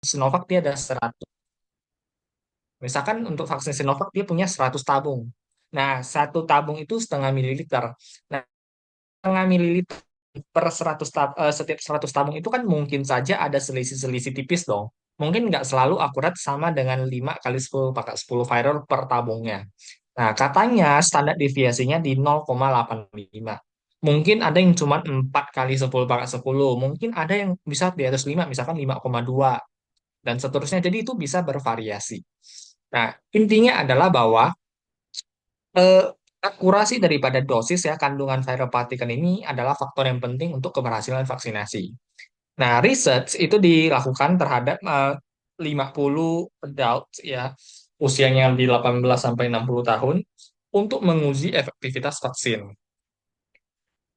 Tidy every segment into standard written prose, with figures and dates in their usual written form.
Sinovac dia ada 100. Misalkan untuk vaksin Sinovac dia punya 100 tabung. Nah, satu tabung itu setengah mililiter. Nah, setengah mililiter per 100 setiap 100 tabung itu kan mungkin saja ada selisih-selisih tipis dong. Mungkin nggak selalu akurat sama dengan 5 kali 10 pakai 10 viral per tabungnya. Nah, katanya standar deviasinya di 0,85. Mungkin ada yang cuma 4 kali 10 pakai 10. Mungkin ada yang bisa di atas 5, misalkan 5,2 dan seterusnya. Jadi itu bisa bervariasi. Nah, intinya adalah bahwa eh, akurasi daripada dosis ya kandungan viral partikel ini adalah faktor yang penting untuk keberhasilan vaksinasi. Nah, research itu dilakukan terhadap 50 adult ya usianya di 18 sampai 60 tahun untuk menguji efektivitas vaksin,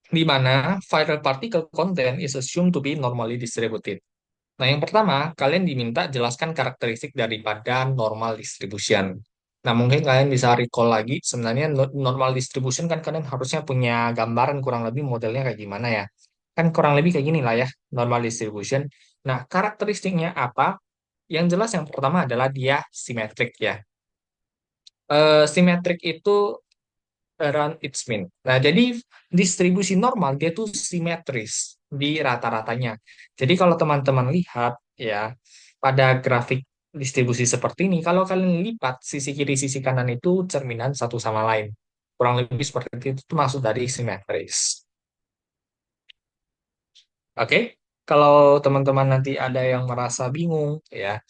di mana viral particle content is assumed to be normally distributed. Nah, yang pertama, kalian diminta jelaskan karakteristik daripada normal distribution. Nah, mungkin kalian bisa recall lagi, sebenarnya normal distribution kan kalian harusnya punya gambaran kurang lebih modelnya kayak gimana ya. Kan kurang lebih kayak gini lah ya, normal distribution. Nah, karakteristiknya apa? Yang jelas yang pertama adalah dia simetrik ya. Simetrik itu around its mean. Nah, jadi distribusi normal dia tuh simetris di rata-ratanya. Jadi kalau teman-teman lihat ya pada grafik distribusi seperti ini, kalau kalian lipat sisi kiri sisi kanan itu cerminan satu sama lain. Kurang lebih seperti itu maksud dari simetris. Oke? Kalau teman-teman nanti ada yang merasa bingung ya,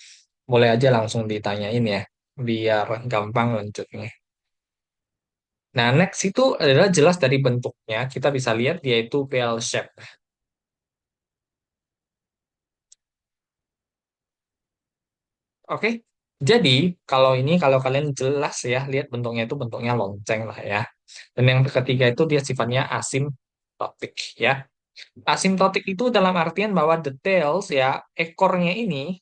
boleh aja langsung ditanyain ya, biar gampang lanjutnya. Nah, next itu adalah jelas dari bentuknya, kita bisa lihat dia itu bell shape. Oke, jadi kalau kalian jelas ya, lihat bentuknya itu bentuknya lonceng lah ya. Dan yang ketiga itu dia sifatnya asimptotik ya. Asimptotik itu dalam artian bahwa details ya, ekornya ini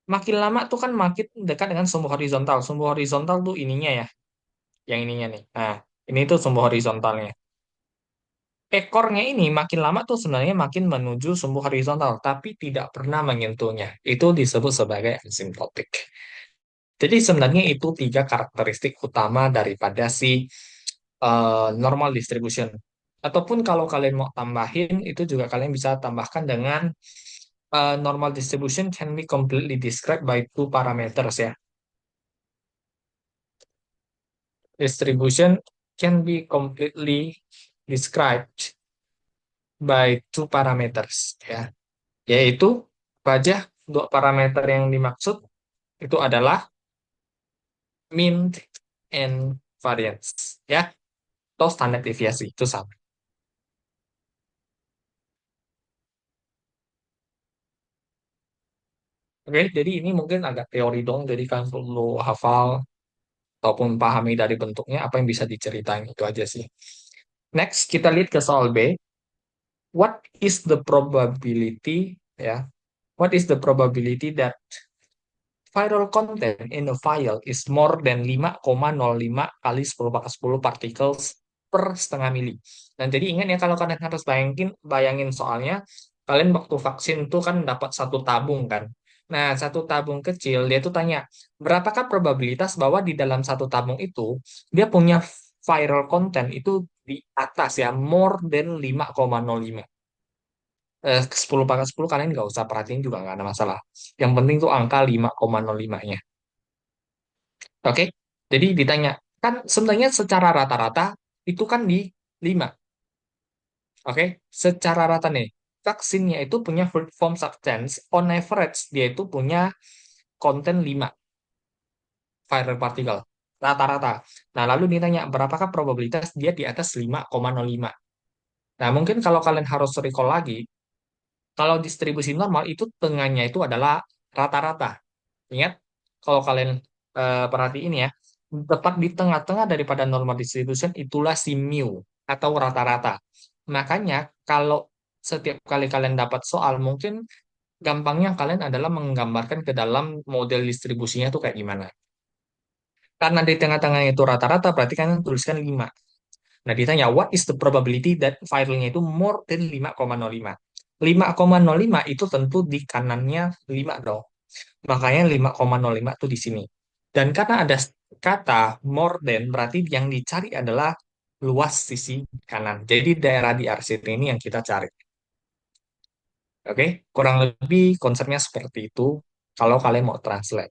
makin lama tuh kan makin dekat dengan sumbu horizontal. Sumbu horizontal tuh ininya ya, yang ininya nih. Nah, ini tuh sumbu horizontalnya. Ekornya ini makin lama tuh sebenarnya makin menuju sumbu horizontal, tapi tidak pernah menyentuhnya. Itu disebut sebagai asimptotik. Jadi sebenarnya itu tiga karakteristik utama daripada si normal distribution. Ataupun kalau kalian mau tambahin, itu juga kalian bisa tambahkan dengan normal distribution can be completely described by two parameters ya. Distribution can be completely described by two parameters ya. Yaitu apa aja dua parameter yang dimaksud itu adalah mean and variance ya. Atau standar deviasi itu sama. Oke, jadi ini mungkin agak teori dong, jadi kan perlu hafal ataupun pahami dari bentuknya apa yang bisa diceritain itu aja sih. Next, kita lihat ke soal B. What is the probability ya? What is the probability that viral content in a file is more than 5,05 kali 10 pangkat 10 particles per setengah mili. Dan jadi ingat ya kalau kalian harus bayangin soalnya, kalian waktu vaksin tuh kan dapat satu tabung kan. Nah, satu tabung kecil dia tuh tanya, berapakah probabilitas bahwa di dalam satu tabung itu dia punya viral content itu di atas ya, more than 5,05. 10 pangkat 10 kalian nggak usah perhatiin juga nggak ada masalah. Yang penting tuh angka 5,05-nya. Oke, jadi ditanya, kan sebenarnya secara rata-rata itu kan di 5. Oke, secara rata nih, vaksinnya itu punya fruit form substance, on average dia itu punya konten 5 viral particle, rata-rata. Nah, lalu ditanya, berapakah probabilitas dia di atas 5,05? Nah, mungkin kalau kalian harus recall lagi, kalau distribusi normal itu tengahnya itu adalah rata-rata. Ingat, kalau kalian perhatiin ya, tepat di tengah-tengah daripada normal distribution itulah si mu atau rata-rata. Makanya kalau setiap kali kalian dapat soal, mungkin gampangnya kalian adalah menggambarkan ke dalam model distribusinya itu kayak gimana. Karena di tengah-tengah itu rata-rata, berarti kalian tuliskan 5. Nah, ditanya, what is the probability that filenya itu more than 5,05? 5,05 itu tentu di kanannya 5 dong. Makanya 5,05 tuh di sini. Dan karena ada kata more than, berarti yang dicari adalah luas sisi kanan. Jadi daerah di RCT ini yang kita cari. Oke, kurang lebih konsepnya seperti itu. Kalau kalian mau translate.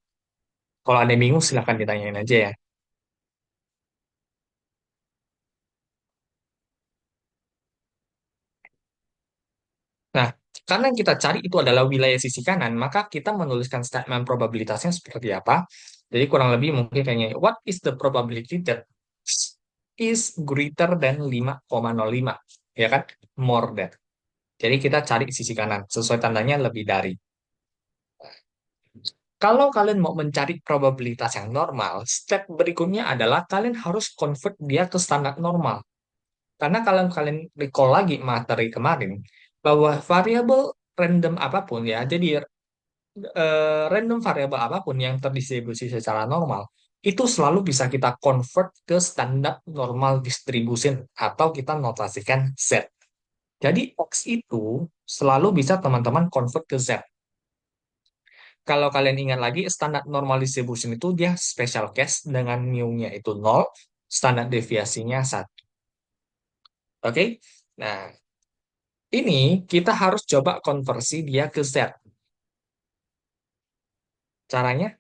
Kalau ada yang bingung, silahkan ditanyain aja ya. Nah, karena yang kita cari itu adalah wilayah sisi kanan, maka kita menuliskan statement probabilitasnya seperti apa. Jadi kurang lebih mungkin kayaknya, what is the probability that is greater than 5,05? Ya kan? More than. Jadi kita cari sisi kanan, sesuai tandanya lebih dari. Kalau kalian mau mencari probabilitas yang normal, step berikutnya adalah kalian harus convert dia ke standar normal. Karena kalau kalian recall lagi materi kemarin, bahwa variabel random apapun ya, jadi random variabel apapun yang terdistribusi secara normal, itu selalu bisa kita convert ke standar normal distribution atau kita notasikan Z. Jadi X itu selalu bisa teman-teman convert ke Z. Kalau kalian ingat lagi, standar normal distribution itu dia special case dengan mu-nya itu nol, standar deviasinya 1. Oke? Nah, ini kita harus coba konversi dia ke Z. Caranya,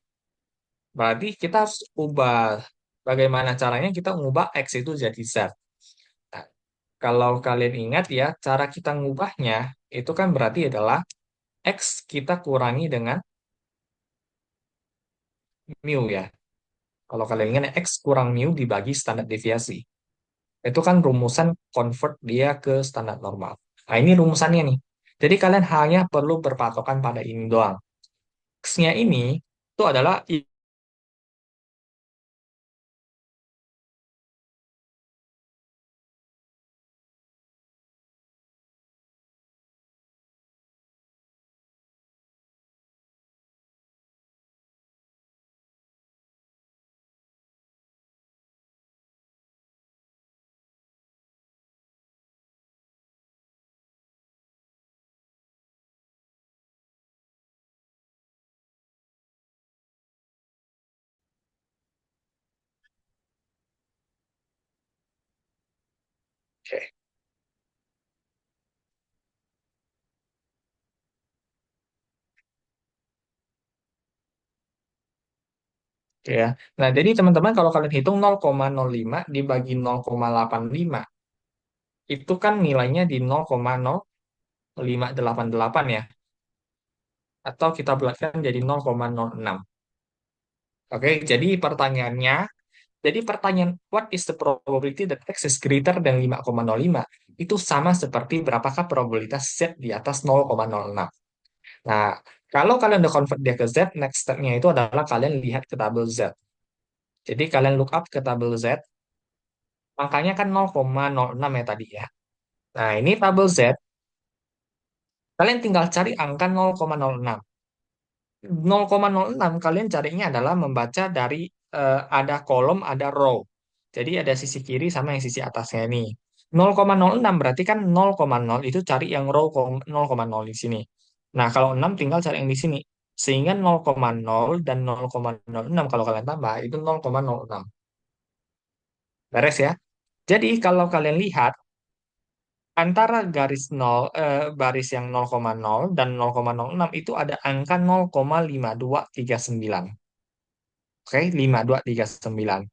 berarti kita harus ubah. Bagaimana caranya kita mengubah X itu jadi Z. Nah, kalau kalian ingat ya, cara kita ngubahnya itu kan berarti adalah X kita kurangi dengan mu ya. Kalau kalian ingat, X kurang mu dibagi standar deviasi. Itu kan rumusan convert dia ke standar normal. Nah, ini rumusannya nih. Jadi kalian hanya perlu berpatokan pada ini doang. X-nya ini itu adalah Oke, oke ya. Nah, jadi teman-teman kalau kalian hitung 0,05 dibagi 0,85, itu kan nilainya di 0,0588 ya. Atau kita bulatkan jadi 0,06. Oke, jadi pertanyaan what is the probability that X is greater than 5,05 itu sama seperti berapakah probabilitas Z di atas 0,06. Nah, kalau kalian udah convert dia ke Z, next step-nya itu adalah kalian lihat ke tabel Z. Jadi kalian look up ke tabel Z, angkanya kan 0,06 ya tadi ya. Nah, ini tabel Z, kalian tinggal cari angka 0,06. 0,06 kalian carinya adalah membaca dari ada kolom, ada row. Jadi ada sisi kiri sama yang sisi atasnya ini. 0,06 berarti kan 0,0 itu cari yang row 0,0 di sini. Nah, kalau 6 tinggal cari yang di sini. Sehingga 0,0 dan 0,06 kalau kalian tambah itu 0,06. Beres ya. Jadi kalau kalian lihat antara garis 0 baris yang 0,0 dan 0,06 itu ada angka 0,5239. Oke, 5239.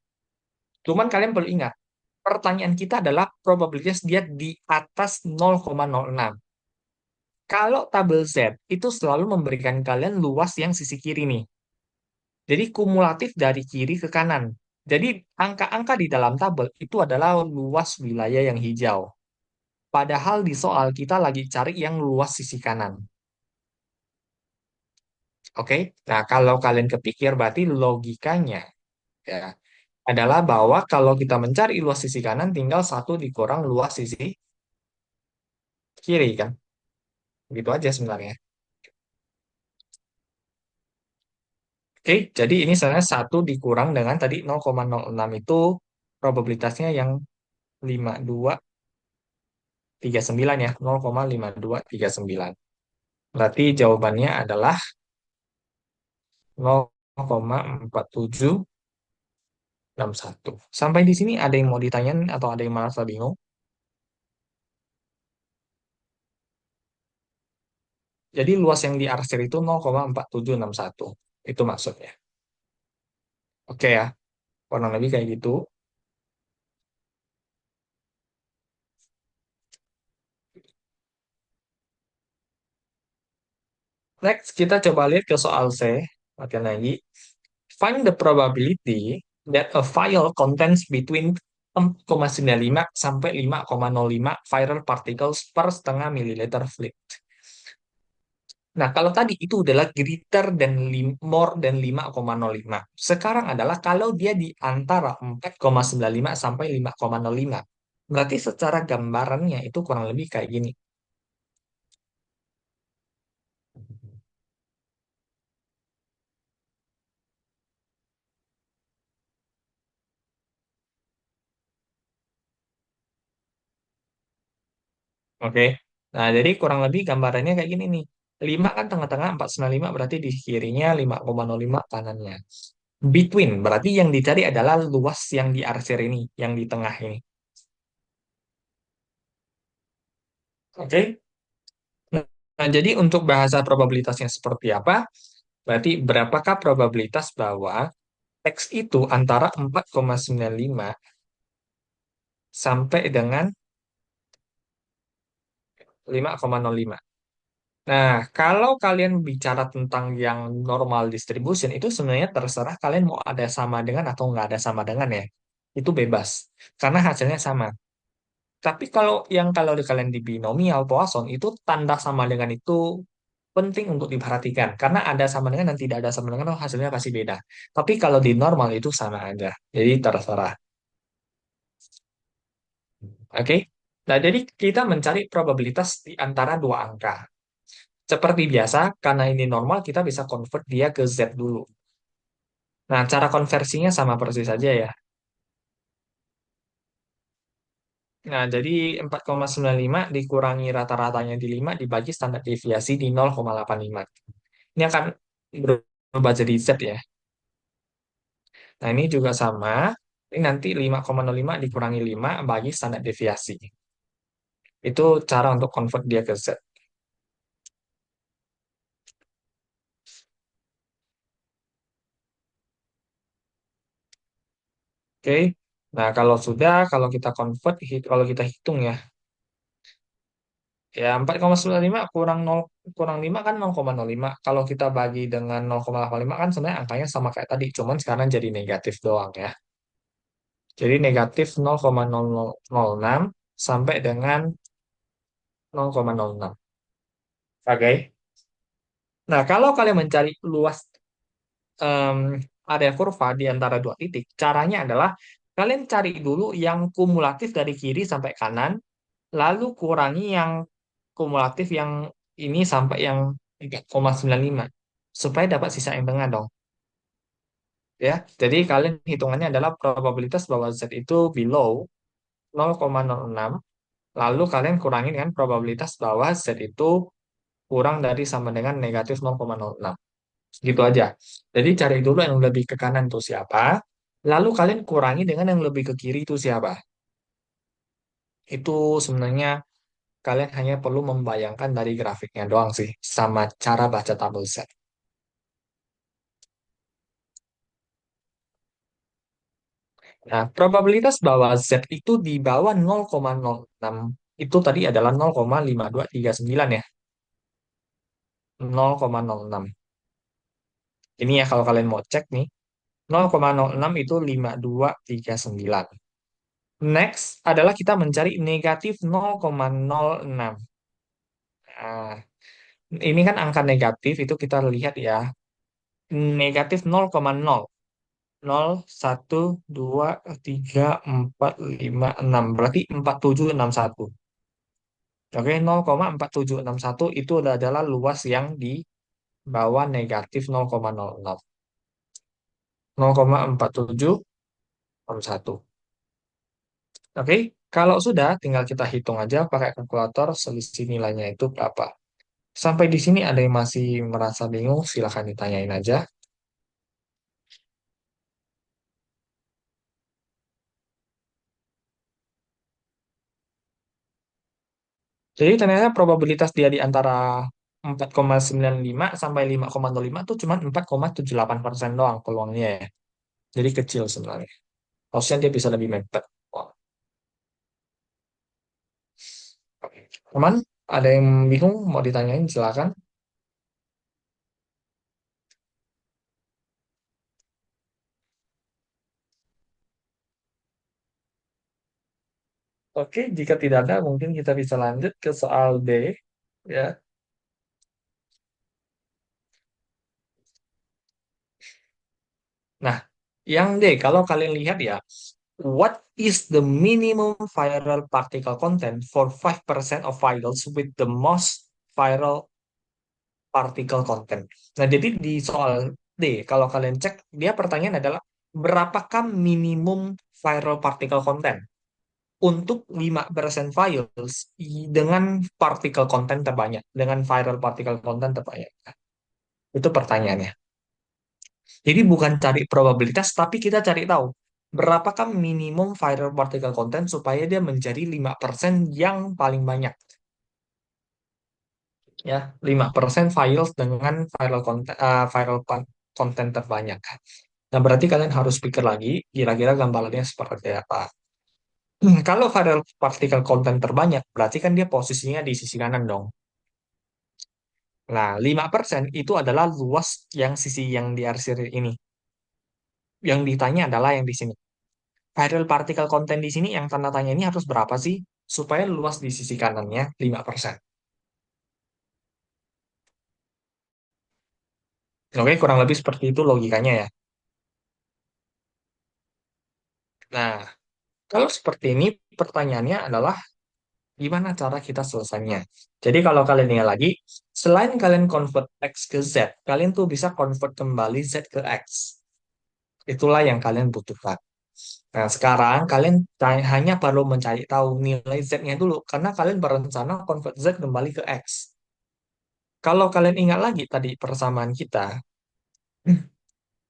Cuman kalian perlu ingat, pertanyaan kita adalah probabilitas dia di atas 0,06. Kalau tabel Z itu selalu memberikan kalian luas yang sisi kiri nih. Jadi kumulatif dari kiri ke kanan. Jadi angka-angka di dalam tabel itu adalah luas wilayah yang hijau. Padahal di soal kita lagi cari yang luas sisi kanan. Oke? Nah, kalau kalian kepikir berarti logikanya ya adalah bahwa kalau kita mencari luas sisi kanan tinggal satu dikurang luas sisi kiri kan. Gitu aja sebenarnya. Oke, jadi ini sebenarnya satu dikurang dengan tadi 0,06 itu probabilitasnya yang 5239 ya, 0,5239. Berarti jawabannya adalah 0,4761. Sampai di sini ada yang mau ditanyain atau ada yang merasa bingung? Jadi luas yang diarsir itu 0,4761. Itu maksudnya. Oke ya, kurang lebih kayak gitu. Next, kita coba lihat ke soal C. Latihan lagi. Find the probability that a vial contains between 4,95 sampai 5,05 viral particles per setengah mililiter fluid. Nah, kalau tadi itu adalah greater than more than 5,05. Sekarang adalah kalau dia di antara 4,95 sampai 5,05. Berarti secara gambarannya itu kurang lebih kayak gini. Oke. Nah, jadi kurang lebih gambarannya kayak gini nih. 5 kan tengah-tengah, 4,95 berarti di kirinya, 5,05 kanannya. Between, berarti yang dicari adalah luas yang diarsir ini, yang di tengah ini. Oke. Nah, jadi untuk bahasa probabilitasnya seperti apa? Berarti berapakah probabilitas bahwa X itu antara 4,95 sampai dengan 5,05. Nah, kalau kalian bicara tentang yang normal distribution, itu sebenarnya terserah kalian mau ada sama dengan atau nggak ada sama dengan ya. Itu bebas, karena hasilnya sama. Tapi kalau kalian di binomial Poisson, itu tanda sama dengan itu penting untuk diperhatikan. Karena ada sama dengan dan tidak ada sama dengan, oh, hasilnya pasti beda. Tapi kalau di normal itu sama aja. Jadi terserah. Oke? Nah, jadi kita mencari probabilitas di antara dua angka. Seperti biasa, karena ini normal, kita bisa convert dia ke Z dulu. Nah, cara konversinya sama persis saja ya. Nah, jadi 4,95 dikurangi rata-ratanya di 5 dibagi standar deviasi di 0,85. Ini akan berubah jadi Z ya. Nah, ini juga sama. Ini nanti 5,05 dikurangi 5 bagi standar deviasi. Itu cara untuk convert dia ke Z. Oke. Nah, kalau kita convert, kalau kita hitung ya, ya 4,95 kurang 0, kurang 5 kan 0,05. Kalau kita bagi dengan 0,85 kan sebenarnya angkanya sama kayak tadi, cuman sekarang jadi negatif doang ya. Jadi negatif 0,0006 sampai dengan 0,06. Oke. Nah, kalau kalian mencari luas em, area kurva di antara dua titik, caranya adalah kalian cari dulu yang kumulatif dari kiri sampai kanan, lalu kurangi yang kumulatif yang ini sampai yang 3,95 supaya dapat sisa yang tengah dong. Ya, jadi kalian hitungannya adalah probabilitas bahwa Z itu below 0,06, lalu kalian kurangi dengan probabilitas bahwa Z itu kurang dari sama dengan negatif 0,06. Gitu aja. Jadi cari dulu yang lebih ke kanan itu siapa, lalu kalian kurangi dengan yang lebih ke kiri itu siapa. Itu sebenarnya kalian hanya perlu membayangkan dari grafiknya doang sih, sama cara baca tabel Z. Nah, probabilitas bahwa Z itu di bawah 0,06 itu tadi adalah 0,5239 ya. 0,06. Ini ya kalau kalian mau cek nih, 0,06 itu 5239. Next adalah kita mencari negatif 0,06. Nah, ini kan angka negatif itu kita lihat ya. Negatif 0,0. 0, 1, 2, 3, 4, 5, 6. Berarti 4761. Oke, 0,4761 itu adalah luas yang di bawah negatif 0,00. 0,4761. Oke, kalau sudah tinggal kita hitung aja pakai kalkulator selisih nilainya itu berapa. Sampai di sini ada yang masih merasa bingung, silahkan ditanyain aja. Jadi ternyata probabilitas dia di antara 4,95 sampai 5,05 tuh cuma 4,78% doang peluangnya ya. Jadi kecil sebenarnya. Harusnya dia bisa lebih mepet. Wah. Teman, ada yang bingung mau ditanyain silakan. Oke, jika tidak ada mungkin kita bisa lanjut ke soal D ya. Nah, yang D kalau kalian lihat ya, what is the minimum viral particle content for 5% of vials with the most viral particle content? Nah, jadi di soal D, kalau kalian cek, dia pertanyaan adalah berapakah minimum viral particle content untuk 5% vials dengan particle content terbanyak, dengan viral particle content terbanyak. Itu pertanyaannya. Jadi bukan cari probabilitas, tapi kita cari tahu berapakah minimum viral particle content supaya dia menjadi 5% yang paling banyak. Ya, 5% files dengan viral content, content terbanyak. Nah, berarti kalian harus pikir lagi, kira-kira gambarannya seperti apa. Kalau viral particle content terbanyak, berarti kan dia posisinya di sisi kanan dong. Nah, 5% itu adalah luas yang sisi yang diarsir ini. Yang ditanya adalah yang di sini. Viral particle content di sini yang tanda tanya ini harus berapa sih? Supaya luas di sisi kanannya 5%. Oke, kurang lebih seperti itu logikanya ya. Nah, kalau seperti ini pertanyaannya adalah gimana cara kita selesainya? Jadi kalau kalian ingat lagi, selain kalian convert X ke Z, kalian tuh bisa convert kembali Z ke X. Itulah yang kalian butuhkan. Nah, sekarang kalian hanya perlu mencari tahu nilai Z-nya dulu, karena kalian berencana convert Z kembali ke X. Kalau kalian ingat lagi tadi persamaan kita,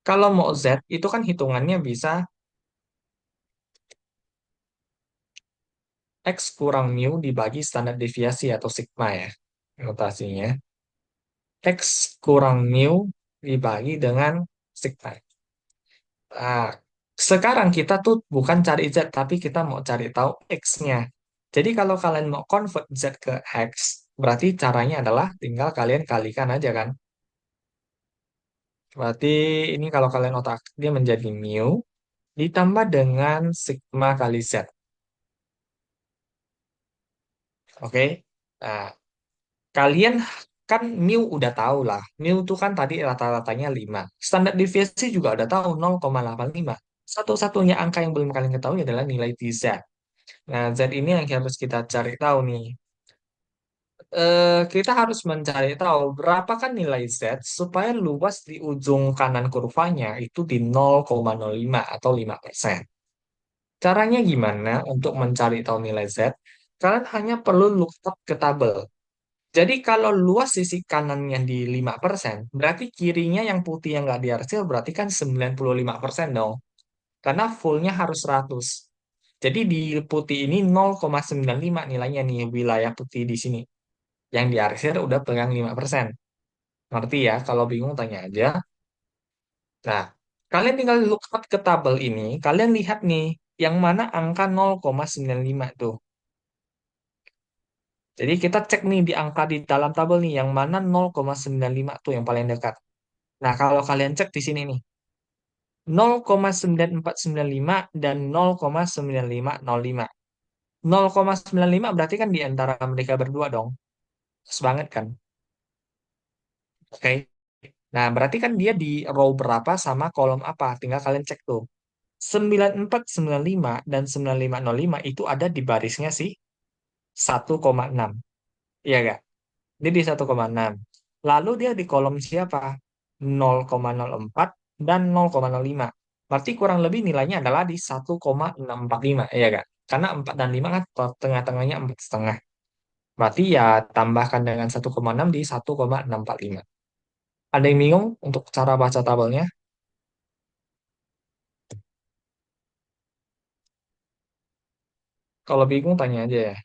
kalau mau Z, itu kan hitungannya bisa X kurang mu dibagi standar deviasi atau sigma ya, notasinya. X kurang mu dibagi dengan sigma. Nah, sekarang kita tuh bukan cari Z, tapi kita mau cari tahu X-nya. Jadi kalau kalian mau convert Z ke X, berarti caranya adalah tinggal kalian kalikan aja kan. Berarti ini kalau kalian otak, dia menjadi mu ditambah dengan sigma kali Z. Oke? Nah, kalian kan mu udah tahu lah. Mu itu kan tadi rata-ratanya 5. Standar deviasi juga udah tahu 0,85. Satu-satunya angka yang belum kalian ketahui adalah nilai Z. Nah, Z ini yang harus kita cari tahu nih. Kita harus mencari tahu berapa kan nilai Z supaya luas di ujung kanan kurvanya itu di 0,05 atau 5%. Caranya gimana untuk mencari tahu nilai Z? Kalian hanya perlu lookup ke tabel. Jadi kalau luas sisi kanannya di 5%, berarti kirinya yang putih yang nggak diarsil berarti kan 95% dong. Karena fullnya harus 100. Jadi di putih ini 0,95 nilainya nih wilayah putih di sini. Yang diarsir udah pegang 5%. Ngerti ya? Kalau bingung tanya aja. Nah, kalian tinggal look up ke tabel ini. Kalian lihat nih, yang mana angka 0,95 tuh. Jadi kita cek nih di angka di dalam tabel nih, yang mana 0,95 tuh yang paling dekat. Nah, kalau kalian cek di sini nih, 0,9495 dan 0,9505. 0,95 berarti kan di antara mereka berdua dong. Pas banget kan? Oke. Nah, berarti kan dia di row berapa sama kolom apa? Tinggal kalian cek tuh. 9495 dan 9505 itu ada di barisnya sih 1,6. Iya gak? Dia di 1,6. Lalu dia di kolom siapa? 0,04 dan 0,05. Berarti kurang lebih nilainya adalah di 1,645. Iya gak? Karena 4 dan 5 kan tengah-tengahnya 4,5. Berarti ya tambahkan dengan 1,6 di 1,645. Ada yang bingung untuk cara baca tabelnya? Kalau bingung tanya aja ya.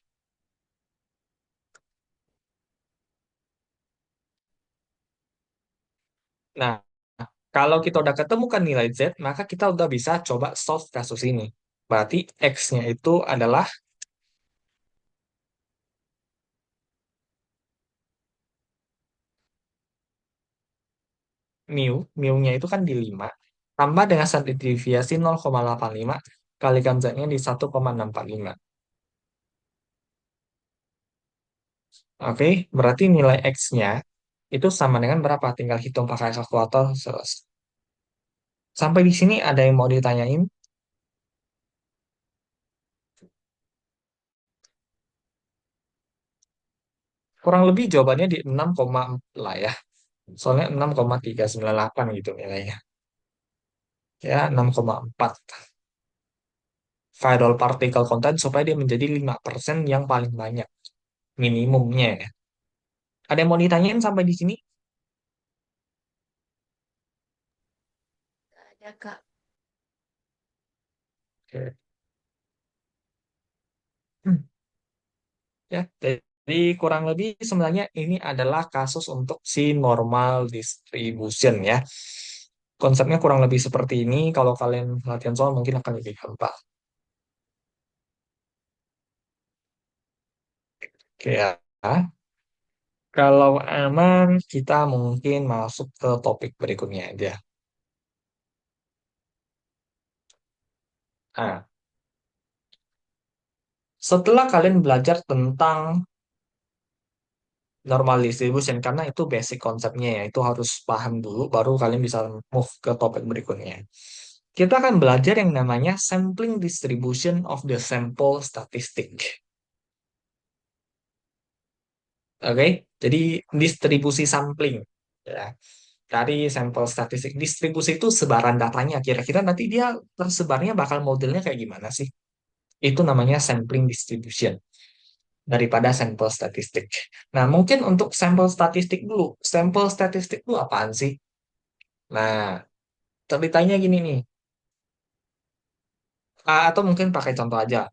Nah, kalau kita udah ketemukan nilai Z, maka kita udah bisa coba solve kasus ini. Berarti X-nya itu adalah mu-nya itu kan di 5, tambah dengan standar deviasi 0,85, kalikan Z-nya di 1,645. Oke, berarti nilai X-nya itu sama dengan berapa? Tinggal hitung pakai kalkulator. Selesai. Sampai di sini ada yang mau ditanyain? Kurang lebih jawabannya di 6, lah ya. Soalnya 6,398 gitu nilainya. Ya, 6,4 viral particle content supaya dia menjadi 5% yang paling banyak. Minimumnya ya. Ada yang mau ditanyain sampai di sini? Ada Kak. Oke. Ya, jadi kurang lebih sebenarnya ini adalah kasus untuk si normal distribution ya. Konsepnya kurang lebih seperti ini. Kalau kalian latihan soal mungkin akan lebih gampang. Oke ya. Kalau aman, kita mungkin masuk ke topik berikutnya aja. Nah, setelah kalian belajar tentang normal distribution, karena itu basic konsepnya ya, itu harus paham dulu, baru kalian bisa move ke topik berikutnya. Kita akan belajar yang namanya sampling distribution of the sample statistic. Oke, jadi distribusi sampling. Ya, dari sampel statistik. Distribusi itu sebaran datanya. Kira-kira nanti dia tersebarnya bakal modelnya kayak gimana sih? Itu namanya sampling distribution daripada sampel statistik. Nah, mungkin untuk sampel statistik dulu. Sampel statistik itu apaan sih? Nah, ceritanya gini nih. Atau mungkin pakai contoh aja.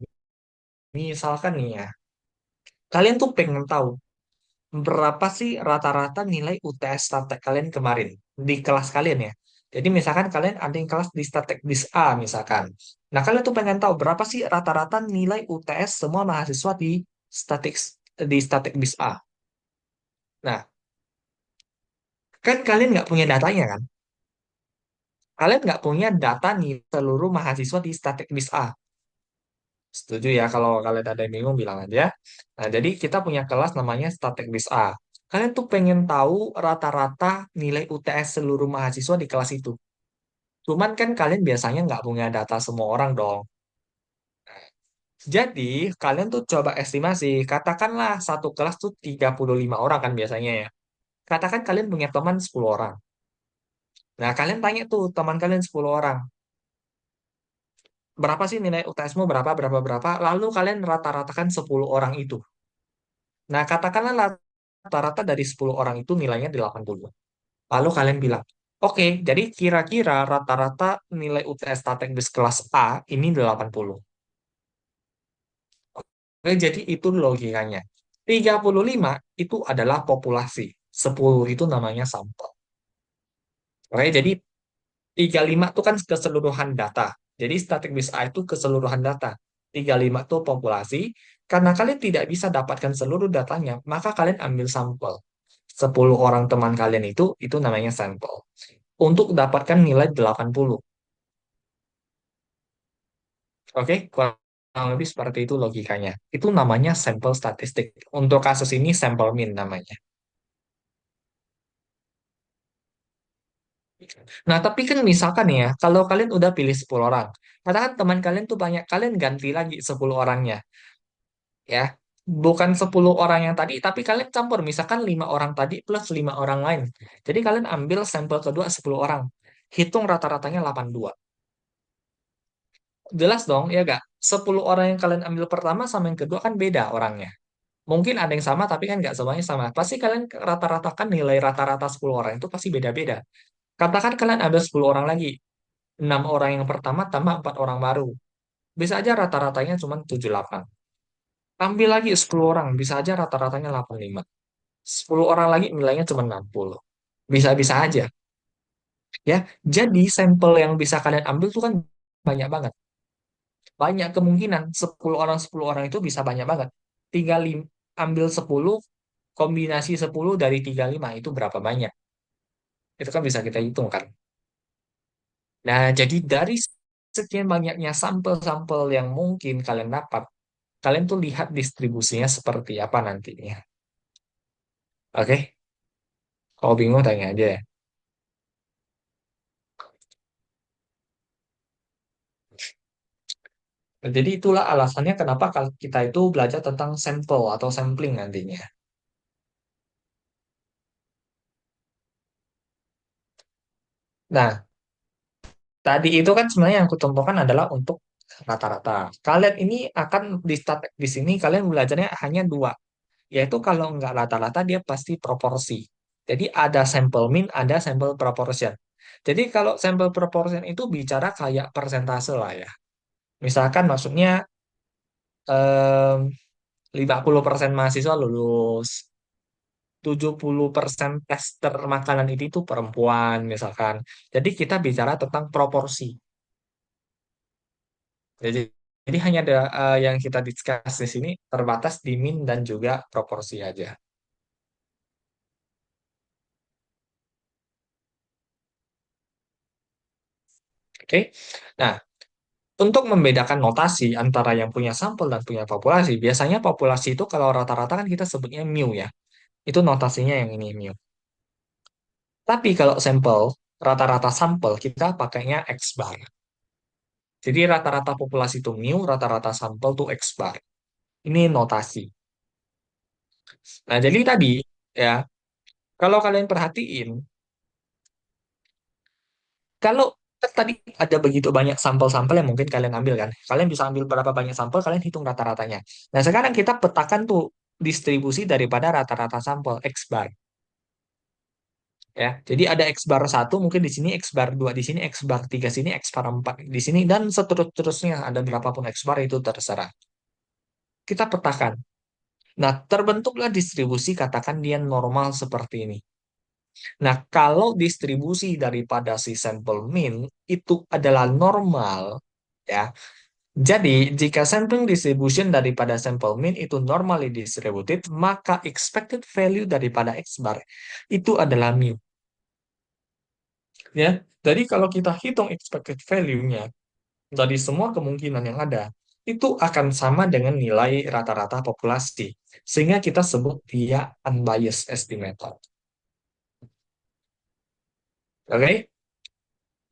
Misalkan nih ya, kalian tuh pengen tahu berapa sih rata-rata nilai UTS statek kalian kemarin di kelas kalian ya. Jadi misalkan kalian ada yang kelas di statek bis A misalkan. Nah, kalian tuh pengen tahu berapa sih rata-rata nilai UTS semua mahasiswa di statik bis A. Nah, kan kalian nggak punya datanya kan? Kalian nggak punya data nih seluruh mahasiswa di statik bis A. Setuju ya, kalau kalian ada yang bingung bilang aja. Nah, jadi kita punya kelas namanya statik bis A. Kalian tuh pengen tahu rata-rata nilai UTS seluruh mahasiswa di kelas itu. Cuman kan kalian biasanya nggak punya data semua orang dong. Jadi kalian tuh coba estimasi, katakanlah satu kelas tuh 35 orang kan biasanya ya. Katakan kalian punya teman 10 orang. Nah, kalian tanya tuh teman kalian 10 orang, berapa sih nilai UTS-mu berapa, berapa, berapa, lalu kalian rata-ratakan 10 orang itu. Nah, katakanlah rata-rata dari 10 orang itu nilainya 80. Lalu kalian bilang, oke, jadi kira-kira rata-rata nilai UTS Statek di kelas A ini 80. Oke, jadi itu logikanya. 35 itu adalah populasi. 10 itu namanya sampel. Oke, jadi 35 itu kan keseluruhan data. Jadi statik base A itu keseluruhan data. 35 itu populasi. Karena kalian tidak bisa dapatkan seluruh datanya, maka kalian ambil sampel. 10 orang teman kalian itu namanya sampel. Untuk dapatkan nilai 80. Oke, kurang lebih seperti itu logikanya. Itu namanya sampel statistik. Untuk kasus ini sampel mean namanya. Nah, tapi kan misalkan ya, kalau kalian udah pilih 10 orang, katakan teman kalian tuh banyak, kalian ganti lagi 10 orangnya, ya. Bukan 10 orang yang tadi, tapi kalian campur. Misalkan 5 orang tadi plus 5 orang lain. Jadi kalian ambil sampel kedua 10 orang. Hitung rata-ratanya 82. Jelas dong, ya gak? 10 orang yang kalian ambil pertama sama yang kedua kan beda orangnya. Mungkin ada yang sama, tapi kan nggak semuanya sama. Pasti kalian rata-ratakan nilai rata-rata 10 orang itu pasti beda-beda. Katakan kalian ambil 10 orang lagi. 6 orang yang pertama tambah 4 orang baru. Bisa aja rata-ratanya cuma 78. Ambil lagi 10 orang, bisa aja rata-ratanya 85. 10 orang lagi nilainya cuma 60. Bisa-bisa aja. Ya, jadi sampel yang bisa kalian ambil tuh kan banyak banget. Banyak kemungkinan 10 orang itu bisa banyak banget. Tinggal ambil 10 kombinasi 10 dari 35 itu berapa banyak? Itu kan bisa kita hitung kan. Nah, jadi dari sekian banyaknya sampel-sampel yang mungkin kalian dapat, kalian tuh lihat distribusinya seperti apa nantinya. Oke? Kalau bingung tanya aja ya. Nah, jadi itulah alasannya kenapa kalau kita itu belajar tentang sampel atau sampling nantinya. Nah, tadi itu kan sebenarnya yang aku contohkan adalah untuk rata-rata. Kalian ini akan di sini kalian belajarnya hanya dua, yaitu kalau nggak rata-rata dia pasti proporsi. Jadi ada sampel mean, ada sampel proportion. Jadi kalau sampel proportion itu bicara kayak persentase lah ya. Misalkan maksudnya em, 50% mahasiswa lulus, 70% tester makanan itu perempuan misalkan. Jadi kita bicara tentang proporsi. Jadi, jadi hanya ada yang kita discuss di sini terbatas di min dan juga proporsi aja. Oke. Nah, untuk membedakan notasi antara yang punya sampel dan punya populasi, biasanya populasi itu kalau rata-rata kan kita sebutnya mu ya. Itu notasinya yang ini mu. Tapi kalau sampel, rata-rata sampel kita pakainya X bar. Jadi rata-rata populasi itu mu, rata-rata sampel tuh X bar. Ini notasi. Nah, jadi tadi ya, kalau kalian perhatiin, kalau tadi ada begitu banyak sampel-sampel yang mungkin kalian ambil kan, kalian bisa ambil berapa banyak sampel, kalian hitung rata-ratanya. Nah, sekarang kita petakan tuh distribusi daripada rata-rata sampel X bar ya. Jadi ada X bar satu mungkin di sini, X bar 2 di sini, X bar 3 sini, X bar 4 di sini dan seterusnya ada berapapun X bar itu terserah. Kita petakan. Nah, terbentuklah distribusi katakan dia normal seperti ini. Nah, kalau distribusi daripada si sampel mean itu adalah normal, ya. Jadi, jika sampling distribution daripada sampel mean itu normally distributed, maka expected value daripada X bar itu adalah mu. Ya, jadi kalau kita hitung expected value-nya dari semua kemungkinan yang ada, itu akan sama dengan nilai rata-rata populasi. Sehingga kita sebut dia unbiased estimator. Oke?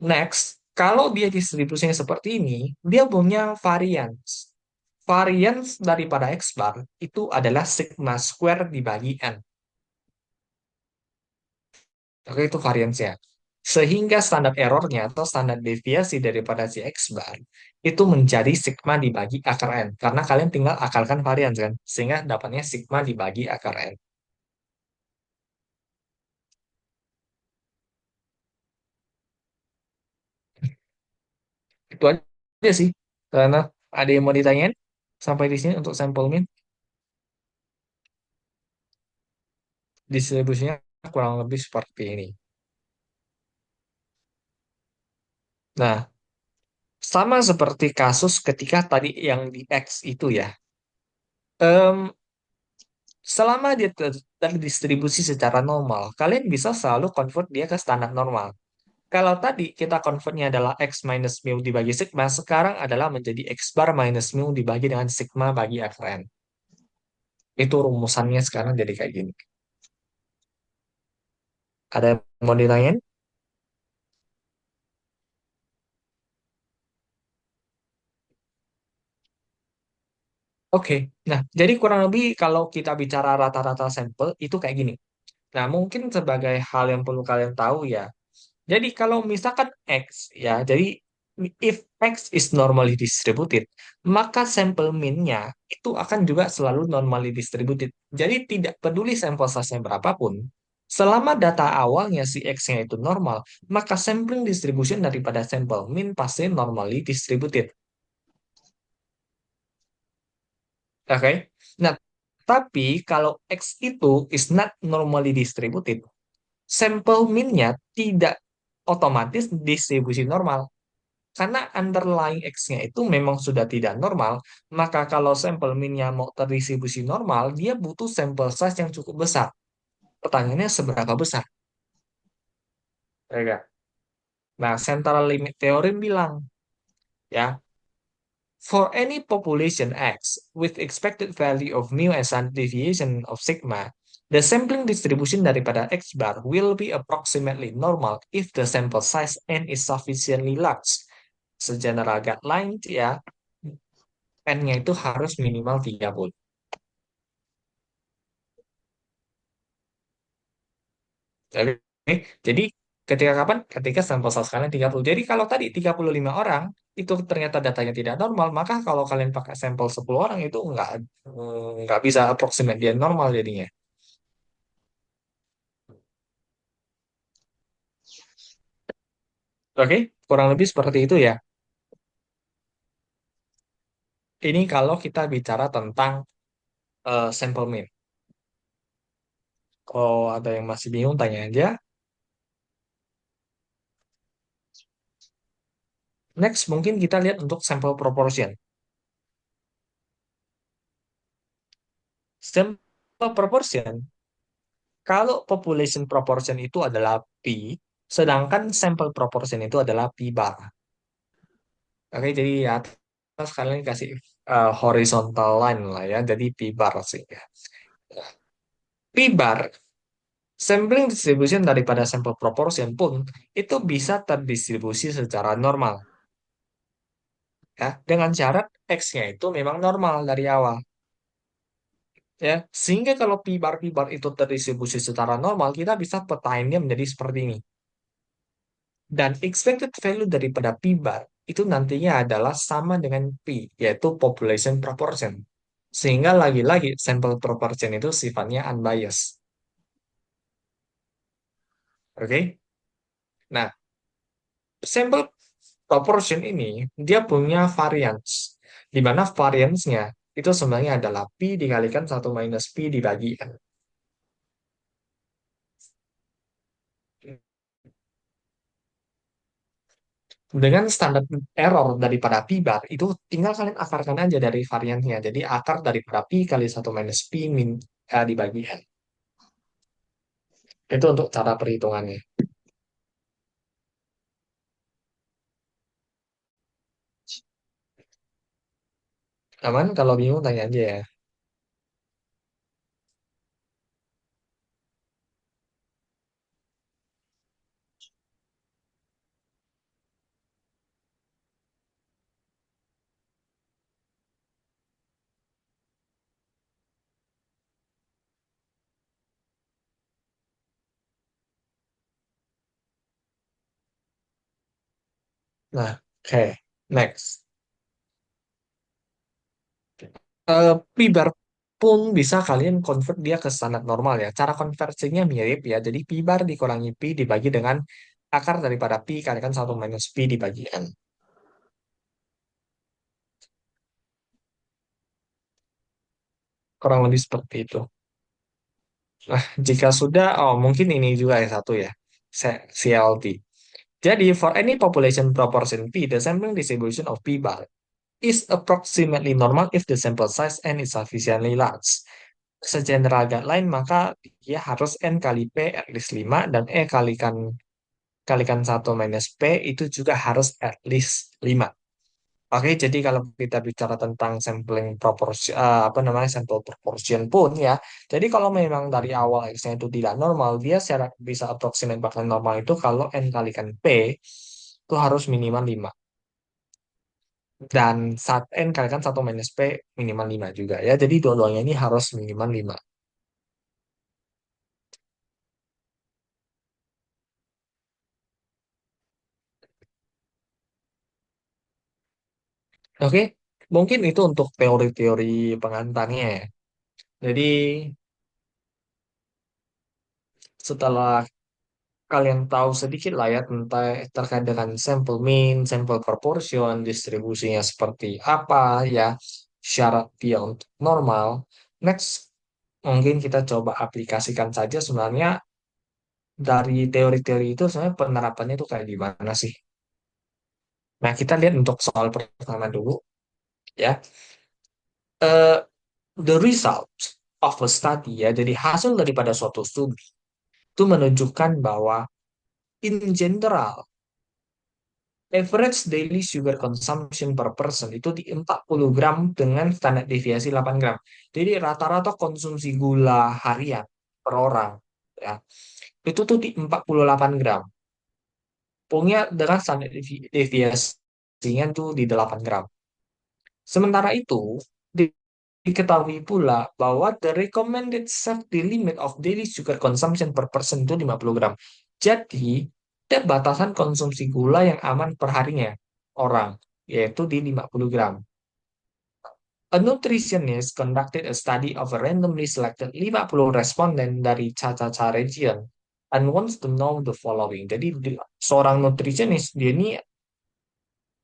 Next, kalau dia distribusinya seperti ini, dia punya variance. Variance daripada X bar itu adalah sigma square dibagi N. Oke, itu variance-nya. Sehingga standar errornya atau standar deviasi daripada si X bar itu menjadi sigma dibagi akar N. Karena kalian tinggal akalkan variance kan. Sehingga dapatnya sigma dibagi akar N. Itu aja sih. Karena ada yang mau ditanyain sampai di sini untuk sampel min, distribusinya kurang lebih seperti ini. Nah, sama seperti kasus ketika tadi yang di X itu ya. Em, Selama dia terdistribusi secara normal, kalian bisa selalu convert dia ke standar normal. Kalau tadi kita convertnya adalah X minus mu dibagi sigma, sekarang adalah menjadi X bar minus mu dibagi dengan sigma bagi Fn. Itu rumusannya sekarang jadi kayak gini. Ada yang mau ditanyain? Oke. Nah, jadi kurang lebih kalau kita bicara rata-rata sampel, itu kayak gini. Nah, mungkin sebagai hal yang perlu kalian tahu ya, jadi kalau misalkan X ya, jadi if X is normally distributed, maka sampel mean-nya itu akan juga selalu normally distributed. Jadi tidak peduli sampel size-nya berapapun, selama data awalnya si X-nya itu normal, maka sampling distribution daripada sampel mean pasti normally distributed. Oke? Nah, tapi kalau X itu is not normally distributed, sampel mean-nya tidak otomatis distribusi normal. Karena underlying X-nya itu memang sudah tidak normal, maka kalau sampel minnya mau terdistribusi normal, dia butuh sampel size yang cukup besar. Pertanyaannya seberapa besar? Ya kan? Nah, central limit theorem bilang, ya, for any population X with expected value of mu as standard deviation of sigma, the sampling distribution daripada X bar will be approximately normal if the sample size n is sufficiently large. Segeneral guideline, ya, n-nya itu harus minimal 30. Jadi, jadi ketika kapan? Ketika sampel size kalian 30. Jadi kalau tadi 35 orang, itu ternyata datanya tidak normal, maka kalau kalian pakai sampel 10 orang itu nggak bisa approximate dia normal jadinya. Oke, kurang lebih seperti itu ya. Ini kalau kita bicara tentang sampel mean. Kalau ada yang masih bingung, tanya aja. Next, mungkin kita lihat untuk sampel proportion. Sampel proportion, kalau population proportion itu adalah P, sedangkan sampel proportion itu adalah P bar. Oke, jadi ya atas kalian kasih horizontal line lah ya, jadi P bar sih ya. P bar, sampling distribution daripada sampel proportion pun itu bisa terdistribusi secara normal ya, dengan syarat X-nya itu memang normal dari awal ya. Sehingga kalau P bar itu terdistribusi secara normal, kita bisa petain dia menjadi seperti ini. Dan expected value daripada P bar itu nantinya adalah sama dengan P, yaitu population proportion. Sehingga lagi-lagi sample proportion itu sifatnya unbiased. Oke? Nah, sample proportion ini dia punya variance. Di mana variance-nya itu sebenarnya adalah P dikalikan satu minus P dibagi N. Dengan standar error daripada P bar, itu tinggal kalian akarkan aja dari variannya. Jadi akar daripada P kali satu minus P dibagi N. Itu untuk cara perhitungannya. Aman? Kalau bingung tanya aja ya. Nah, oke. Next. P bar pun bisa kalian convert dia ke standar normal ya. Cara konversinya mirip ya. Jadi P bar dikurangi P dibagi dengan akar daripada P kalikan satu minus P dibagi N. Kurang lebih seperti itu. Nah, jika sudah, oh mungkin ini juga yang satu ya. CLT. Jadi, for any population proportion P, the sampling distribution of P bar is approximately normal if the sample size N is sufficiently large. Segeneral guideline, maka dia harus N kali P at least 5 dan E kalikan satu minus P itu juga harus at least 5. Oke, jadi kalau kita bicara tentang sampling proporsi, apa namanya, sampel proportion pun ya. Jadi kalau memang dari awal X-nya itu tidak normal, dia secara bisa approximate bakal normal itu kalau N kalikan P itu harus minimal 5. Dan saat N kalikan satu minus P minimal 5 juga ya. Jadi dua-duanya ini harus minimal 5. Oke, mungkin itu untuk teori-teori pengantarnya ya. Jadi setelah kalian tahu sedikit lah ya tentang terkait dengan sampel mean, sampel proportion, distribusinya seperti apa ya, syarat dia untuk normal. Next, mungkin kita coba aplikasikan saja sebenarnya dari teori-teori itu sebenarnya penerapannya itu kayak gimana sih? Nah, kita lihat untuk soal pertama dulu ya. Eh, the result of a study ya, jadi hasil daripada suatu studi itu menunjukkan bahwa in general average daily sugar consumption per person itu di 40 gram dengan standar deviasi 8 gram. Jadi rata-rata konsumsi gula harian per orang ya itu tuh di 48 gram. Punya dengan standar deviasinya tuh di 8 gram. Sementara itu, diketahui pula bahwa the recommended safety limit of daily sugar consumption per person itu 50 gram. Jadi, ada batasan konsumsi gula yang aman per harinya orang, yaitu di 50 gram. A nutritionist conducted a study of a randomly selected 50 responden dari Cha-Cha-Cha region and wants to know the following. Jadi, seorang nutritionist, dia ini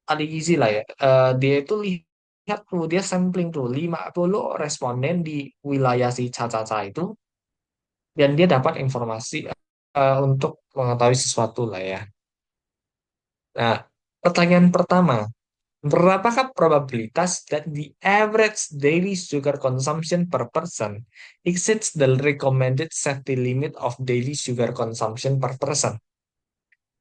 ada gizi lah ya. Dia itu lihat tuh, dia sampling tuh 50 responden di wilayah si Caca itu, dan dia dapat informasi untuk mengetahui sesuatu lah ya. Nah, pertanyaan pertama, berapakah probabilitas that the average daily sugar consumption per person exceeds the recommended safety limit of daily sugar consumption per person?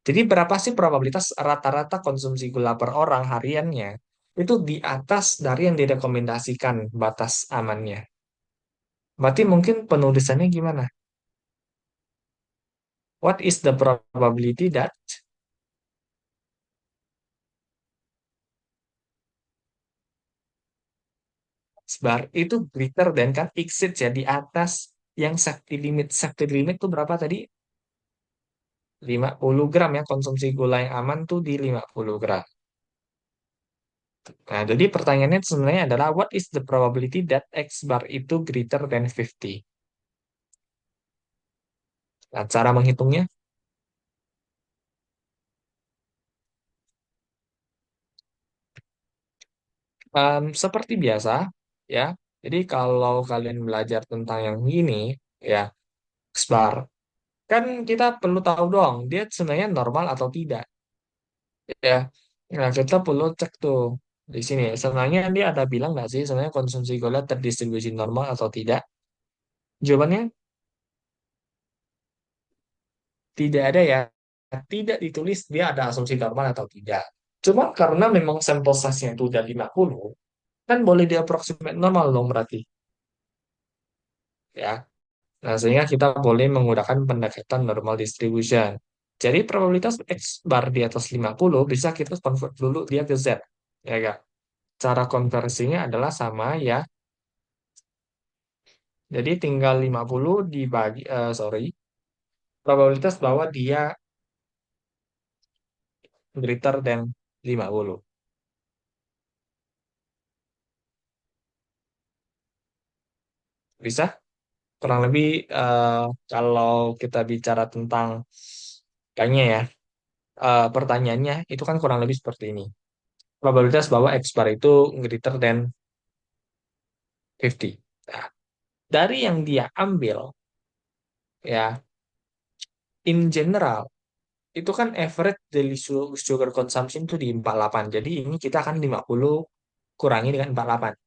Jadi berapa sih probabilitas rata-rata konsumsi gula per orang hariannya itu di atas dari yang direkomendasikan batas amannya. Berarti mungkin penulisannya gimana? What is the probability that bar itu greater than kan exceed ya di atas yang safety limit. Safety limit tuh berapa tadi? 50 gram ya, konsumsi gula yang aman tuh di 50 gram. Nah, jadi pertanyaannya sebenarnya adalah what is the probability that X bar itu greater than 50? Nah, cara menghitungnya seperti biasa, ya. Jadi kalau kalian belajar tentang yang ini, ya, X-bar, kan kita perlu tahu dong, dia sebenarnya normal atau tidak, ya. Nah, kita perlu cek tuh di sini. Sebenarnya dia ada bilang nggak sih, sebenarnya konsumsi gula terdistribusi normal atau tidak? Jawabannya tidak ada ya. Tidak ditulis dia ada asumsi normal atau tidak. Cuma karena memang sampel size-nya itu udah 50, kan boleh diaproksimasi normal dong berarti, ya. Nah, sehingga kita boleh menggunakan pendekatan normal distribution. Jadi probabilitas X bar di atas 50 bisa kita convert dulu dia ke Z. Ya enggak? Cara konversinya adalah sama ya. Jadi tinggal 50 dibagi, sorry, probabilitas bahwa dia greater than 50. Bisa? Kurang lebih kalau kita bicara tentang kayaknya ya, pertanyaannya itu kan kurang lebih seperti ini. Probabilitas bahwa X bar itu greater than 50. Nah, dari yang dia ambil ya, in general itu kan average daily sugar consumption itu di 48. Jadi ini kita akan 50 kurangi dengan 48.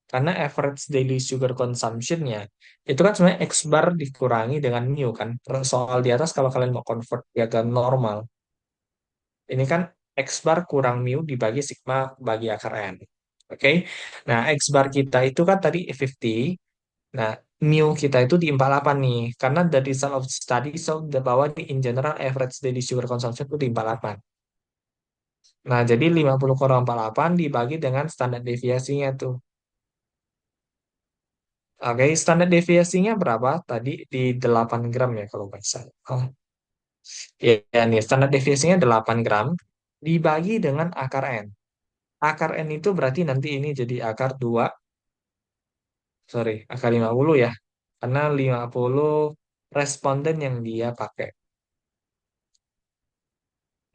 Karena average daily sugar consumption-nya itu kan sebenarnya X bar dikurangi dengan mu kan. Soal di atas kalau kalian mau convert ya ke normal, ini kan X bar kurang mu dibagi sigma bagi akar N. Oke. Nah, X bar kita itu kan tadi 50. Nah, mu kita itu di 48 nih. Karena dari result of study, so the bahwa di in general average daily sugar consumption itu di 48. Nah, jadi 50 kurang 48 dibagi dengan standar deviasinya tuh. Oke, standar deviasinya berapa? Tadi di 8 gram ya kalau nggak salah. Oh, iya ya, nih, standar deviasinya 8 gram dibagi dengan akar N. Akar N itu berarti nanti ini jadi akar 2, sorry, akar 50 ya. Karena 50 responden yang dia pakai.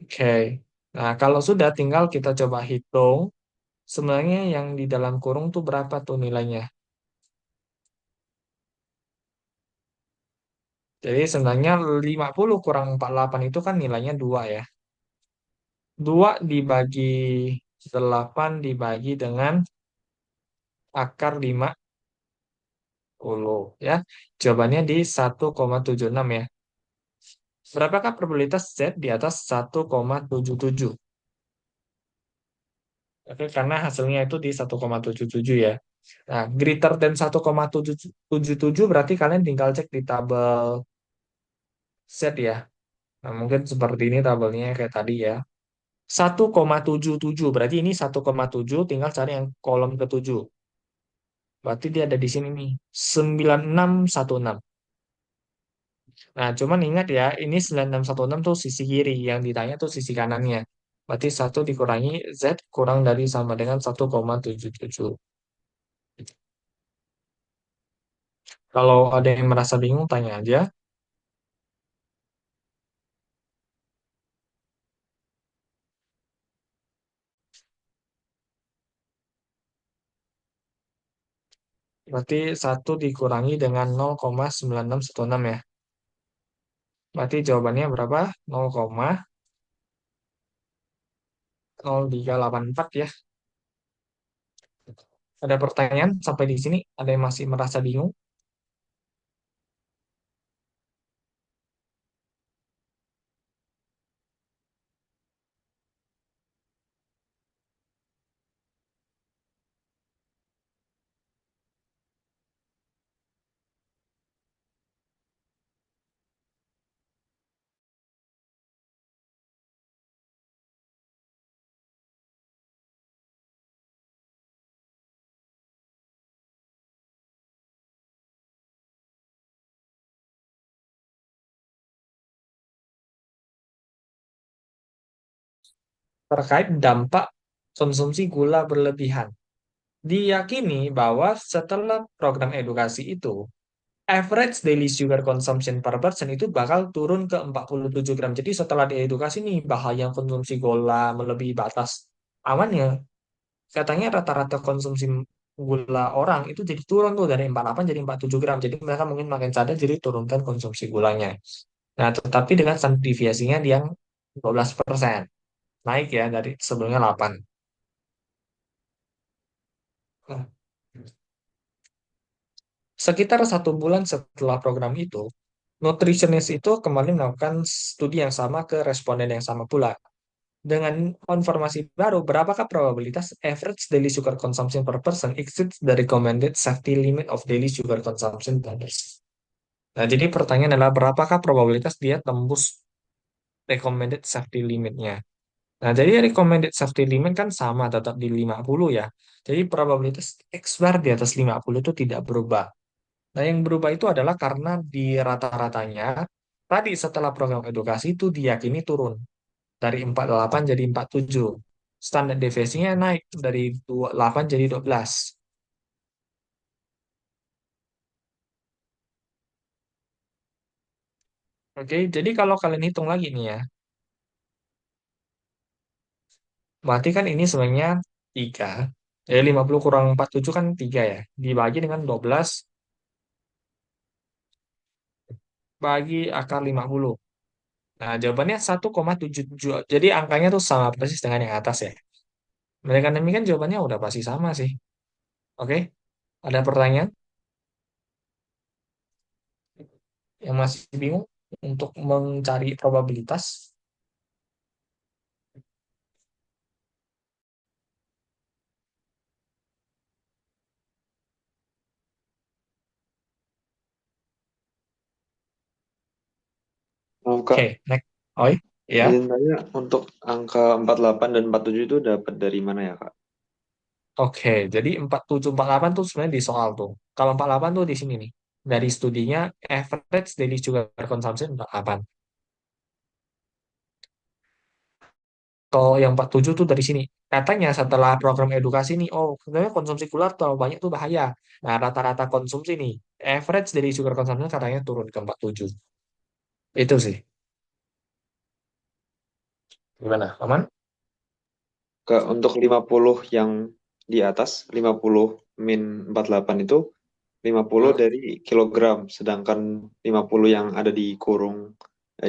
Oke. Nah, kalau sudah tinggal kita coba hitung sebenarnya yang di dalam kurung tuh berapa tuh nilainya. Jadi sebenarnya 50 kurang 48 itu kan nilainya 2 ya. 2 dibagi 8 dibagi dengan akar 50 ya. Jawabannya di 1,76 ya. Berapakah probabilitas Z di atas 1,77? Oke, karena hasilnya itu di 1,77 ya. Nah, greater than 1,77 berarti kalian tinggal cek di tabel Z ya. Nah, mungkin seperti ini tabelnya kayak tadi ya. 1,77 berarti ini 1,7 tinggal cari yang kolom ke-7. Berarti dia ada di sini nih. 9616. Nah, cuman ingat ya, ini 9616 tuh sisi kiri, yang ditanya tuh sisi kanannya. Berarti 1 dikurangi Z kurang dari sama dengan 1,77. Kalau ada yang merasa bingung, tanya aja. Berarti 1 dikurangi dengan 0,9616 ya. Berarti jawabannya berapa? 0,0384 ya. Ada pertanyaan sampai di sini? Ada yang masih merasa bingung? Terkait dampak konsumsi gula berlebihan. Diyakini bahwa setelah program edukasi itu, average daily sugar consumption per person itu bakal turun ke 47 gram. Jadi setelah diedukasi nih bahaya konsumsi gula melebihi batas amannya, katanya rata-rata konsumsi gula orang itu jadi turun tuh dari 48 jadi 47 gram. Jadi mereka mungkin makin sadar jadi turunkan konsumsi gulanya. Nah, tetapi dengan standar deviasinya yang 12%. Naik ya dari sebelumnya 8. Nah, sekitar 1 bulan setelah program itu, nutritionist itu kembali melakukan studi yang sama ke responden yang sama pula. Dengan informasi baru, berapakah probabilitas average daily sugar consumption per person exceeds the recommended safety limit of daily sugar consumption per person? Nah, jadi pertanyaan adalah berapakah probabilitas dia tembus recommended safety limitnya? Nah, jadi recommended safety limit kan sama tetap di 50 ya. Jadi probabilitas X bar di atas 50 itu tidak berubah. Nah, yang berubah itu adalah karena di rata-ratanya tadi setelah program edukasi itu diyakini turun dari 48 jadi 47. Standar deviasinya naik dari 28 jadi 12. Oke, jadi kalau kalian hitung lagi nih ya, berarti kan ini sebenarnya 3. Jadi 50 kurang 47 kan 3 ya. Dibagi dengan 12 bagi akar 50. Nah, jawabannya 1,77. Jadi angkanya tuh sama persis dengan yang atas ya. Mereka demikian jawabannya udah pasti sama sih. Oke, ada pertanyaan yang masih bingung untuk mencari probabilitas? Oh, Kak, Oke, next. Oi, ya. izin tanya untuk angka 48 dan 47 itu dapat dari mana ya, Kak? Oke, jadi 47 48 tuh sebenarnya di soal tuh. Kalau 48 tuh di sini nih. Dari studinya average daily sugar consumption 48. Kalau yang 47 tuh dari sini. Katanya setelah program edukasi nih, oh sebenarnya konsumsi gula terlalu banyak tuh bahaya. Nah, rata-rata konsumsi nih, average dari sugar consumption katanya turun ke 47. Itu sih. Gimana? Aman? Kak, untuk 50 yang di atas, 50 min 48 itu, 50 Hmm. dari kilogram, sedangkan 50 yang ada di kurung,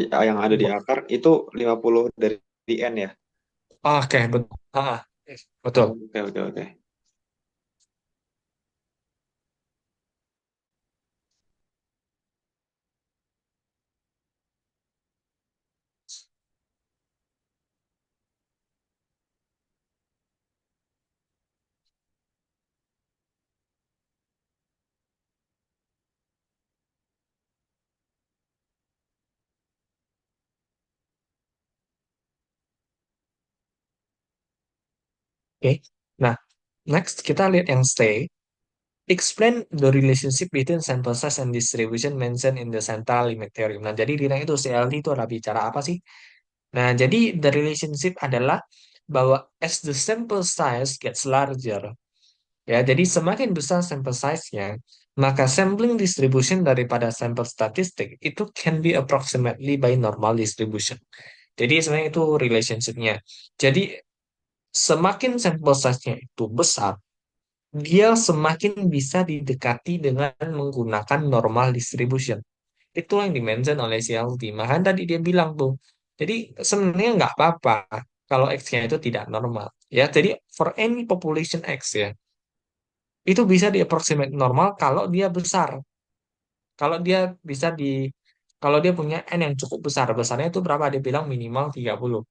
yang ada di akar itu 50 dari N ya. Oke, betul. Betul. Oke, oke, oke. Oke. Nah, next kita lihat yang stay. Explain the relationship between sample size and distribution mentioned in the central limit theorem. Nah, jadi di itu CLD itu adalah bicara apa sih? Nah, jadi the relationship adalah bahwa as the sample size gets larger, ya, jadi semakin besar sample size-nya, maka sampling distribution daripada sampel statistik itu can be approximately by normal distribution. Jadi sebenarnya itu relationship-nya. Jadi semakin sampel size-nya itu besar, dia semakin bisa didekati dengan menggunakan normal distribution. Itulah yang dimention oleh CLT. Makanya tadi dia bilang tuh, jadi sebenarnya nggak apa-apa kalau X-nya itu tidak normal. Ya, jadi for any population X ya, itu bisa di approximate normal kalau dia besar. Kalau dia bisa di, kalau dia punya N yang cukup besar. Besarnya itu berapa? Dia bilang minimal 30.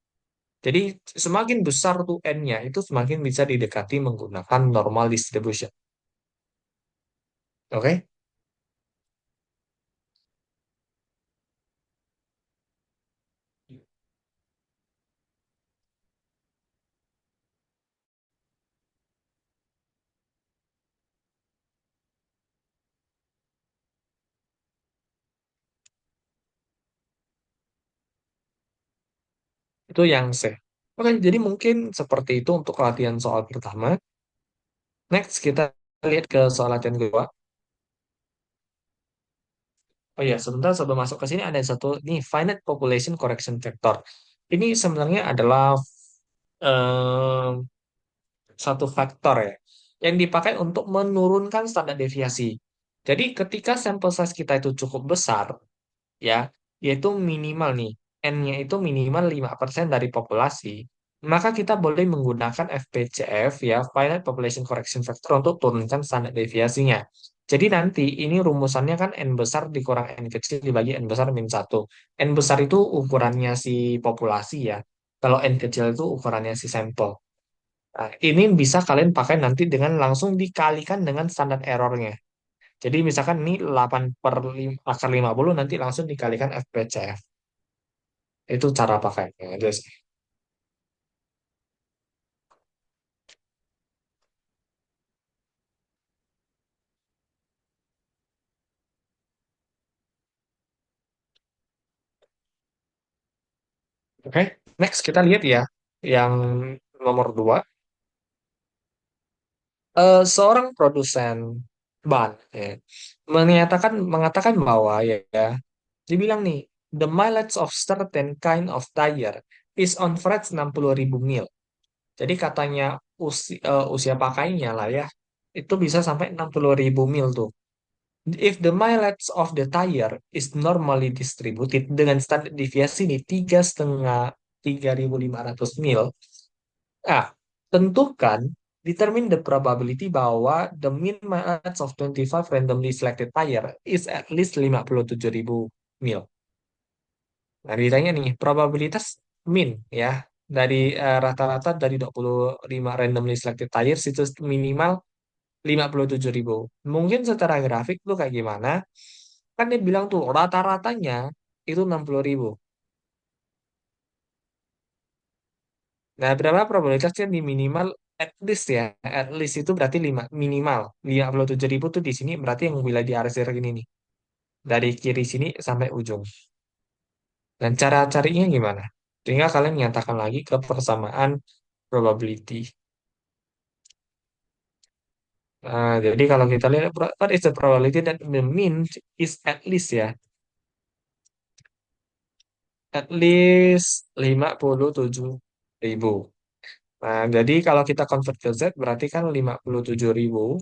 Jadi semakin besar tuh N-nya, itu semakin bisa didekati menggunakan normal distribution. Oke? Itu yang C. Oke, jadi mungkin seperti itu untuk latihan soal pertama. Next, kita lihat ke soal latihan kedua. Oh ya, sebentar sebelum masuk ke sini ada satu nih, finite population correction factor. Ini sebenarnya adalah eh, satu faktor ya yang dipakai untuk menurunkan standar deviasi. Jadi ketika sampel size kita itu cukup besar, ya, yaitu minimal nih, N-nya itu minimal 5% dari populasi, maka kita boleh menggunakan FPCF ya, Finite Population Correction Factor untuk turunkan standar deviasinya. Jadi nanti ini rumusannya kan N besar dikurang N kecil dibagi N besar min 1. N besar itu ukurannya si populasi ya. Kalau N kecil itu ukurannya si sampel. Nah, ini bisa kalian pakai nanti dengan langsung dikalikan dengan standar errornya. Jadi misalkan ini 8 per 5, akar 50 nanti langsung dikalikan FPCF. Itu cara pakainya aja sih. Oke, next kita lihat ya. Yang nomor dua, seorang produsen ban ya, mengatakan bahwa ya, dibilang nih, the mileage of certain kind of tire is on average 60.000 mil. Jadi katanya usia pakainya lah ya, itu bisa sampai 60.000 mil tuh. If the mileage of the tire is normally distributed dengan standar deviasi ini 3,500 mil, ah, tentukan determine the probability bahwa the mean mileage of 25 randomly selected tire is at least 57.000 mil. Nah, ditanya nih, probabilitas min ya, dari rata-rata dari 25 randomly selected tires itu minimal 57.000. Mungkin secara grafik tuh kayak gimana? Kan dia bilang tuh rata-ratanya itu 60.000. Nah, berapa probabilitasnya di minimal at least ya. At least itu berarti 5 minimal 57.000 tuh di sini berarti yang wilayah di arsir ini nih. Dari kiri sini sampai ujung. Dan cara carinya gimana? Tinggal kalian nyatakan lagi ke persamaan probability. Nah, jadi kalau kita lihat what is the probability that the mean is at least ya. At least 57.000. Nah, jadi kalau kita convert ke Z berarti kan 57.000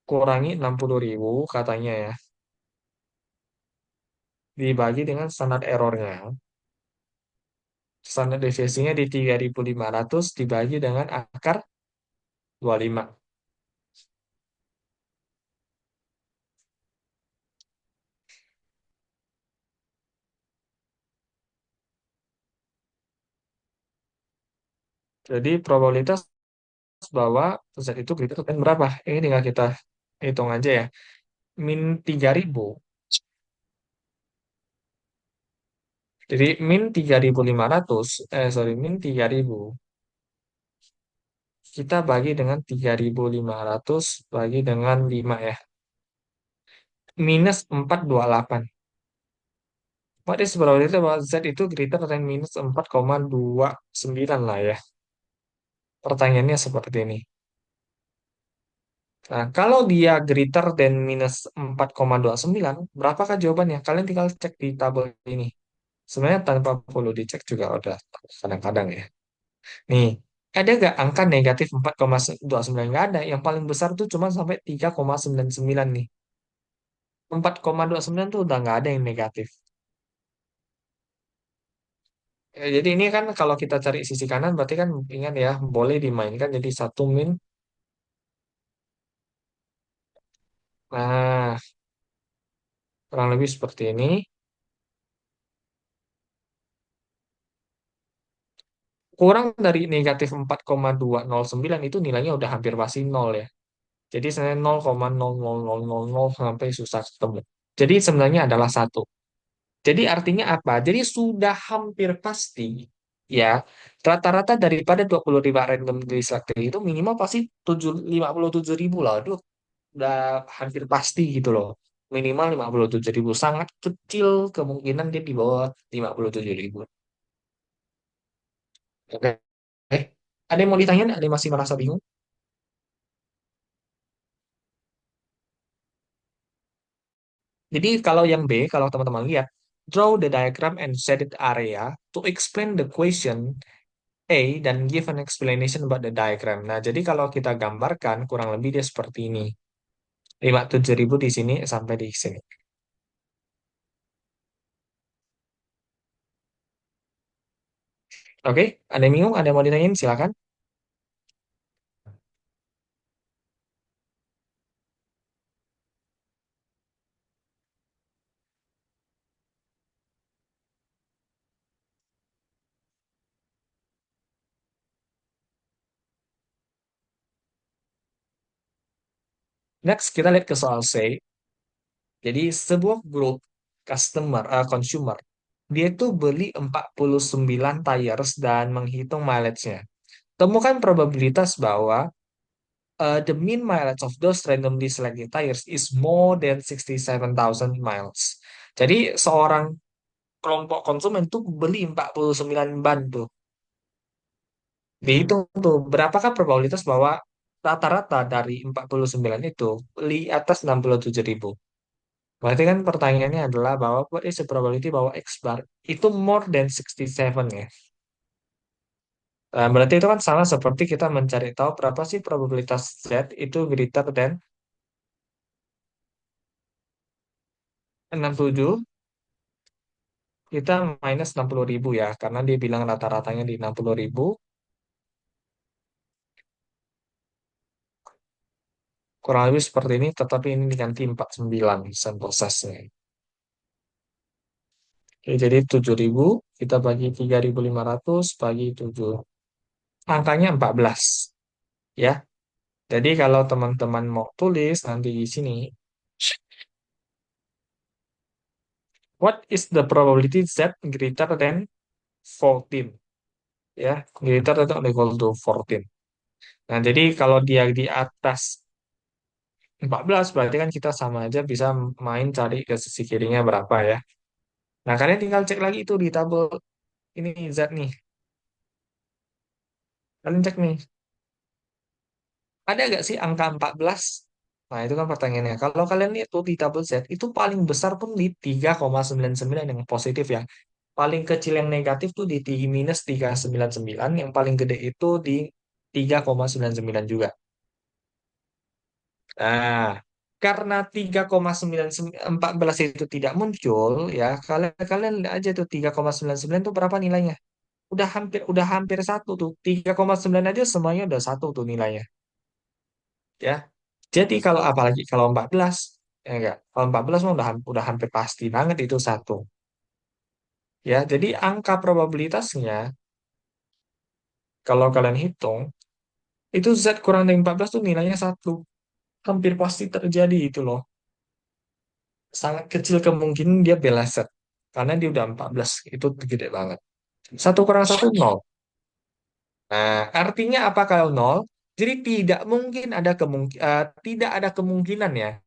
kurangi 60.000 katanya ya, dibagi dengan standar errornya. Standar deviasinya di 3.500 dibagi dengan akar 25. Jadi probabilitas bahwa Z itu greater than berapa? Ini tinggal kita hitung aja ya. Min 3.000. Jadi min 3.500, sorry, min 3.000. Kita bagi dengan 3.500 bagi dengan 5 ya. Minus 428. What is probability bahwa Z itu greater than minus 4,29 lah ya. Pertanyaannya seperti ini. Nah, kalau dia greater than minus 4,29, berapakah jawabannya? Kalian tinggal cek di tabel ini. Sebenarnya tanpa perlu dicek juga udah kadang-kadang ya. Nih, ada nggak angka negatif 4,29? Nggak ada. Yang paling besar tuh cuma sampai 3,99 nih. 4,29 tuh udah nggak ada yang negatif. Ya, jadi ini kan kalau kita cari sisi kanan berarti kan ingat ya boleh dimainkan jadi satu min. Nah, kurang lebih seperti ini. Kurang dari negatif 4,209 itu nilainya udah hampir pasti nol ya. Jadi sebenarnya 0,00000 sampai susah ketemu. Jadi sebenarnya adalah satu. Jadi artinya apa? Jadi sudah hampir pasti ya rata-rata daripada 25 random selected itu minimal pasti 57.000 lah. Itu udah hampir pasti gitu loh. Minimal 57.000. Sangat kecil kemungkinan dia di bawah 57.000. Oke. Ada yang mau ditanya? Ada yang masih merasa bingung? Jadi kalau yang B, kalau teman-teman lihat, draw the diagram and set it area to explain the question A dan give an explanation about the diagram. Nah, jadi kalau kita gambarkan kurang lebih dia seperti ini. 57.000 di sini sampai di sini. Oke, ada yang bingung? Ada yang mau ditanyain? Silakan. Next, kita lihat ke soal C. Jadi sebuah grup consumer, dia itu beli 49 tires dan menghitung mileage-nya. Temukan probabilitas bahwa the mean mileage of those randomly selected tires is more than 67,000 miles. Jadi seorang kelompok konsumen tuh beli 49 ban tuh. Dihitung tuh berapakah probabilitas bahwa rata-rata dari 49 itu beli atas 67.000. Berarti kan pertanyaannya adalah bahwa what is the probability bahwa X bar itu more than 67 ya. Nah, berarti itu kan sama seperti kita mencari tahu berapa sih probabilitas Z itu greater than 67, kita minus 60.000 ya, karena dia bilang rata-ratanya di 60.000, kurang lebih seperti ini, tetapi ini diganti 49 sampel size-nya. Oke, jadi 7.000, kita bagi 3.500 bagi 7. Angkanya 14, ya. Jadi kalau teman-teman mau tulis nanti di sini, what is the probability Z greater than 14? Ya, greater than or equal to 14. Nah, jadi kalau dia di atas 14 berarti kan kita sama aja bisa main cari ke sisi kirinya berapa ya. Nah, kalian tinggal cek lagi itu di tabel ini Z nih. Kalian cek nih, ada nggak sih angka 14? Nah, itu kan pertanyaannya. Kalau kalian lihat tuh di tabel Z, itu paling besar pun di 3,99 yang positif ya. Paling kecil yang negatif tuh di minus 3,99, yang paling gede itu di 3,99 juga. Nah, karena 3,914 itu tidak muncul, ya kalian kalian lihat aja tuh 3,99 itu berapa nilainya? Udah hampir satu tuh. 3,9 aja semuanya udah satu tuh nilainya, ya. Jadi kalau apalagi kalau 14, ya enggak. Kalau 14 mah udah hampir pasti banget itu satu. Ya, jadi angka probabilitasnya kalau kalian hitung itu Z kurang dari 14 tuh nilainya satu. Hampir pasti terjadi itu loh. Sangat kecil kemungkinan dia beleset. Karena dia udah 14, itu gede banget. Satu kurang satu, nol. Nah, artinya apa kalau nol? Jadi tidak ada kemungkinan ya.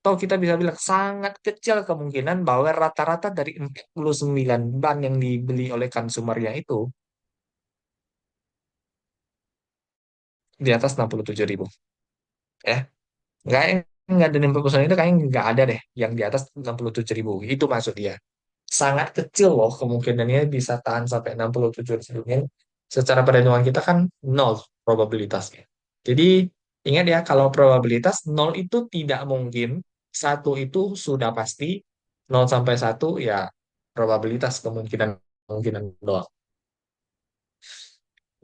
Atau kita bisa bilang sangat kecil kemungkinan bahwa rata-rata dari 49 ban yang dibeli oleh konsumernya itu di atas 67.000. Ya, nggak, nggak ada 50% itu kayaknya nggak ada deh yang di atas 67.000. Itu maksud dia. Sangat kecil loh kemungkinannya bisa tahan sampai 67 ribu. Secara perhitungan kita kan nol probabilitasnya. Jadi ingat ya, kalau probabilitas nol itu tidak mungkin, satu itu sudah pasti, nol sampai satu ya probabilitas kemungkinan kemungkinan doang.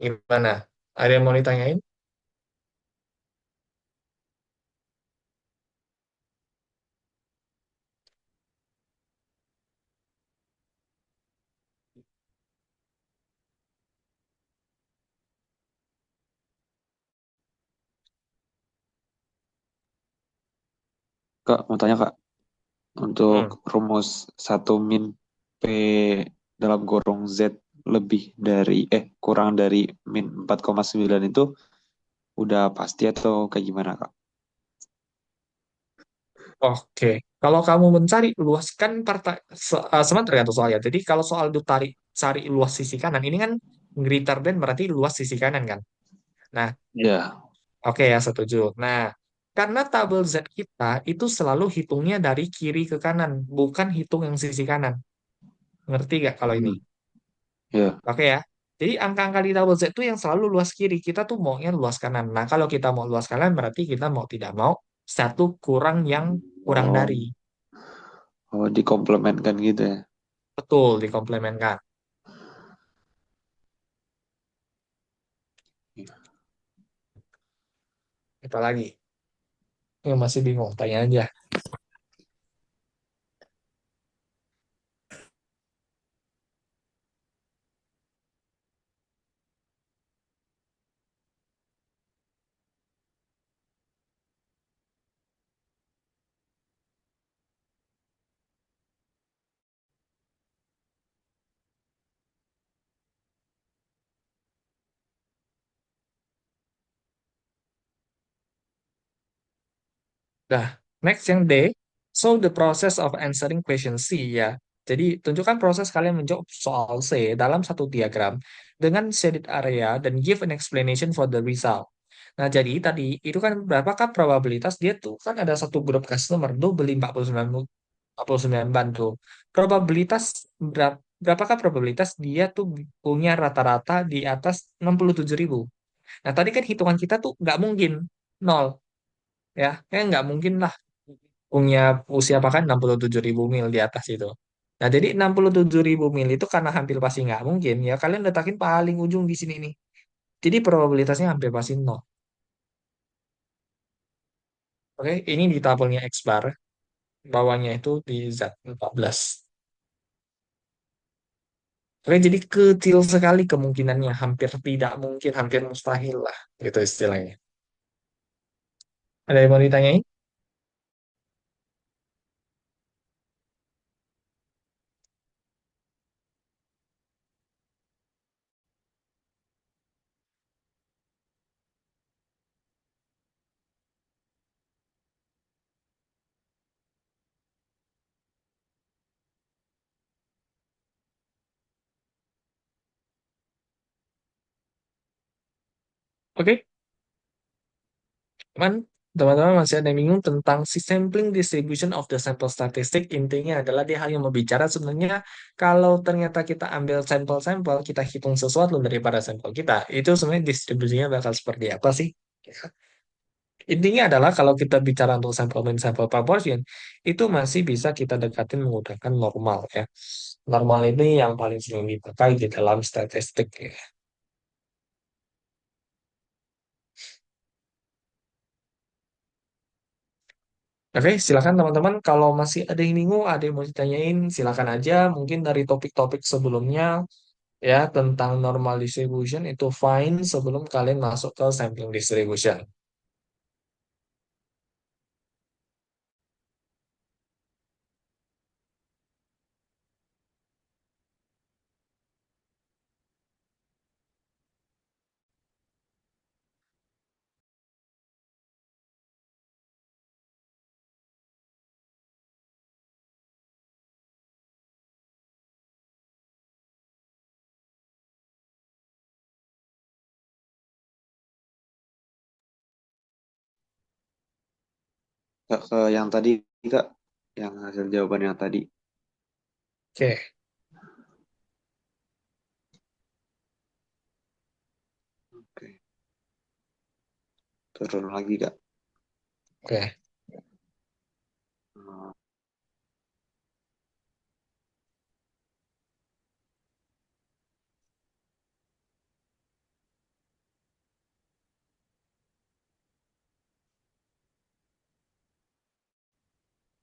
Gimana? Ada yang mau ditanyain? Kak, mau tanya Kak, untuk Hmm. rumus satu min P dalam kurung Z lebih dari, kurang dari min 4,9 itu udah pasti atau kayak gimana Kak? Oke, kalau kamu mencari luas kan sebenarnya tergantung soalnya. Jadi kalau soal itu cari luas sisi kanan, ini kan greater than berarti luas sisi kanan kan. Nah, Iya. oke ya setuju. Nah, karena tabel Z kita itu selalu hitungnya dari kiri ke kanan, bukan hitung yang sisi kanan. Ngerti gak kalau ini? Hmm. Iya. Oke ya. Jadi angka-angka di tabel Z itu yang selalu luas kiri. Kita tuh maunya luas kanan. Nah, kalau kita mau luas kanan berarti kita mau tidak mau satu kurang yang kurang Oh, dari. oh dikomplementkan gitu ya. Betul, dikomplementkan. Kita lagi. Yang masih bingung, tanya aja. Nah, next yang D. So the process of answering question C ya. Jadi tunjukkan proses kalian menjawab soal C dalam satu diagram dengan shaded area dan give an explanation for the result. Nah, jadi tadi itu kan berapakah probabilitas dia tuh kan ada satu grup customer tuh beli 49 ban tuh. Berapakah probabilitas dia tuh punya rata-rata di atas 67.000. Nah, tadi kan hitungan kita tuh nggak mungkin nol, ya kayak nggak mungkin lah punya usia pakan 67.000 mil di atas itu. Nah, jadi 67.000 mil itu karena hampir pasti nggak mungkin, ya kalian letakin paling ujung di sini nih. Jadi probabilitasnya hampir pasti nol. Oke, ini di tabelnya X bar, bawahnya itu di Z14. Oke, jadi kecil sekali kemungkinannya, hampir tidak mungkin, hampir mustahil lah, gitu istilahnya. Ada yang mau ditanyain? Oke, cuman teman-teman masih ada yang bingung tentang si sampling distribution of the sample statistic. Intinya adalah dia hanya membicara sebenarnya kalau ternyata kita ambil sampel-sampel, kita hitung sesuatu daripada sampel kita, itu sebenarnya distribusinya bakal seperti apa sih? Intinya adalah kalau kita bicara untuk sample mean sample proportion, itu masih bisa kita dekatin menggunakan normal ya. Normal ini yang paling sering dipakai di dalam statistik ya. Oke, silakan teman-teman. Kalau masih ada yang bingung, ada yang mau ditanyain, silakan aja. Mungkin dari topik-topik sebelumnya ya tentang normal distribution itu fine sebelum kalian masuk ke sampling distribution. Kak, ke yang tadi Kak, yang hasil jawaban yang tadi. Oke, Oke, turun lagi Kak. oke, Hmm,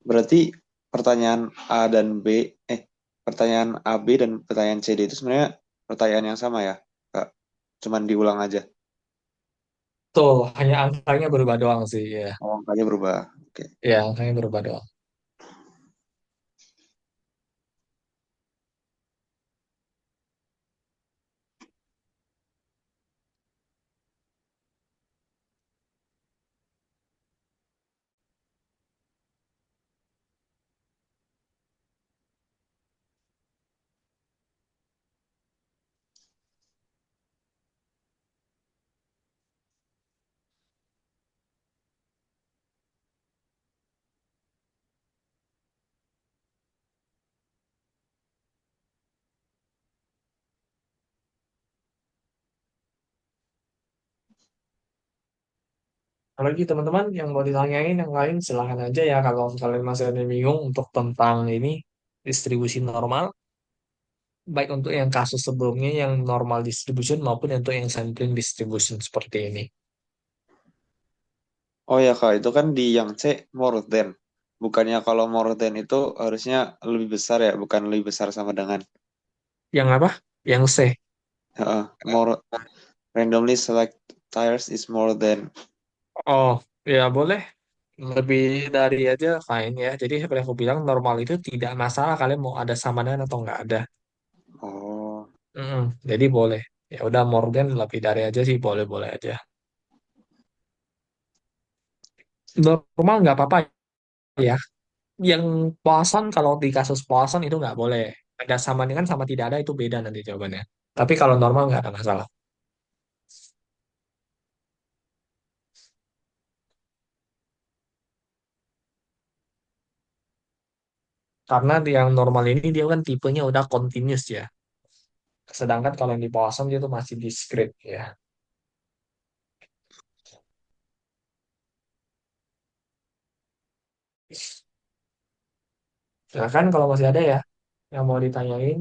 Berarti pertanyaan A dan B, eh pertanyaan A, B dan pertanyaan C, D itu sebenarnya pertanyaan yang sama ya, Kak. Cuman diulang aja. tuh hanya angkanya berubah doang sih ya. Oh, angkanya berubah. Oke. Ya, angkanya berubah doang. Apalagi teman-teman yang mau ditanyain yang lain silahkan aja ya kalau kalian masih ada yang bingung untuk tentang ini distribusi normal, baik untuk yang kasus sebelumnya yang normal distribution maupun untuk yang sampling distribution seperti ini. Oh ya Kak, itu kan di yang C more than. Bukannya kalau more than itu harusnya lebih besar ya, bukan lebih besar sama dengan. Yang apa? Yang C. More randomly select tires is more than. Oh, ya boleh. Lebih dari aja fine ya. Jadi seperti aku bilang normal itu tidak masalah kalian mau ada sama dengan atau nggak ada. Oh, Jadi boleh. Ya udah Morgan lebih dari aja sih boleh-boleh aja. Normal nggak apa-apa ya. Yang puasan kalau di kasus puasan itu nggak boleh. Ada sama dengan sama tidak ada itu beda nanti jawabannya. Tapi kalau normal nggak ada masalah. Karena yang normal ini dia kan tipenya udah continuous ya. Sedangkan kalau yang di puasan dia tuh masih discrete ya. Silakan kalau masih ada ya yang mau ditanyain,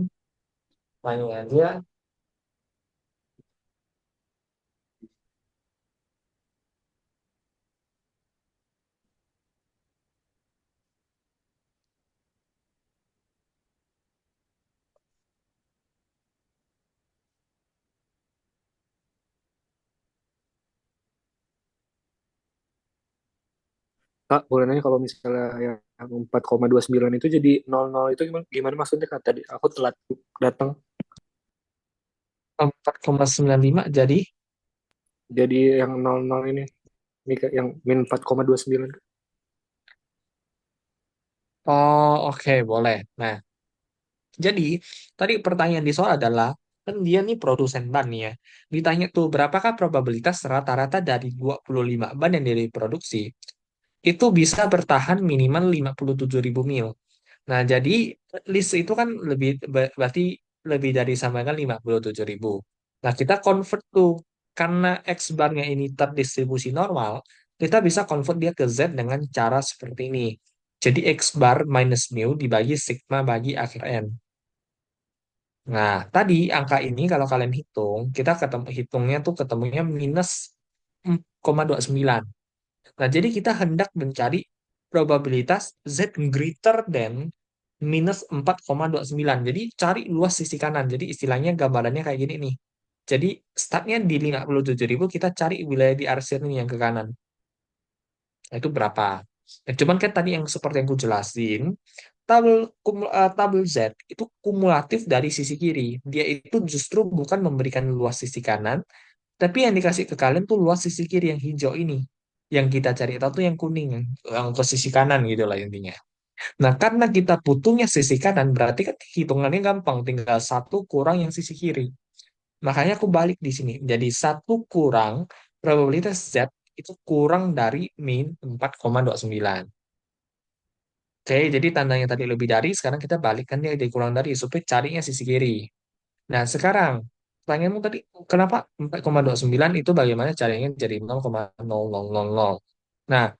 tanya aja. Kak, boleh nanya kalau misalnya yang 4,29 itu jadi 00 itu gimana, gimana maksudnya Kak tadi? Aku telat datang. 4,95 jadi, Jadi yang 00 ini Kak, yang min 4,29. oh oke boleh. Nah, jadi tadi pertanyaan di soal adalah, kan dia nih produsen ban nih ya. Ditanya tuh berapakah probabilitas rata-rata dari 25 ban yang diproduksi itu bisa bertahan minimal 57.000 mil. Nah, jadi list itu kan berarti lebih dari sama dengan 57.000. Nah, kita convert tuh karena X barnya ini terdistribusi normal, kita bisa convert dia ke Z dengan cara seperti ini. Jadi X bar minus mu dibagi sigma bagi akhir N. Nah, tadi angka ini kalau kalian hitung, kita ketemu hitungnya tuh ketemunya minus 0,29. Nah, jadi kita hendak mencari probabilitas Z greater than minus 4,29. Jadi cari luas sisi kanan. Jadi istilahnya gambarannya kayak gini nih. Jadi startnya di 57.000, kita cari wilayah di arsir ini yang ke kanan. Nah, itu berapa? Nah, cuman kan tadi yang seperti yang aku jelasin, tabel Z itu kumulatif dari sisi kiri. Dia itu justru bukan memberikan luas sisi kanan, tapi yang dikasih ke kalian tuh luas sisi kiri yang hijau ini. Yang kita cari tahu tuh yang kuning, yang ke sisi kanan gitu lah intinya. Nah, karena kita butuhnya sisi kanan, berarti kan hitungannya gampang, tinggal satu kurang yang sisi kiri. Makanya aku balik di sini. Jadi satu kurang probabilitas Z itu kurang dari min 4,29. Oke, jadi tandanya tadi lebih dari, sekarang kita balikkan dia jadi kurang dari, supaya carinya sisi kiri. Nah, sekarang pertanyaanmu tadi, kenapa 4,29 itu bagaimana caranya jadi 0,0000? Nah,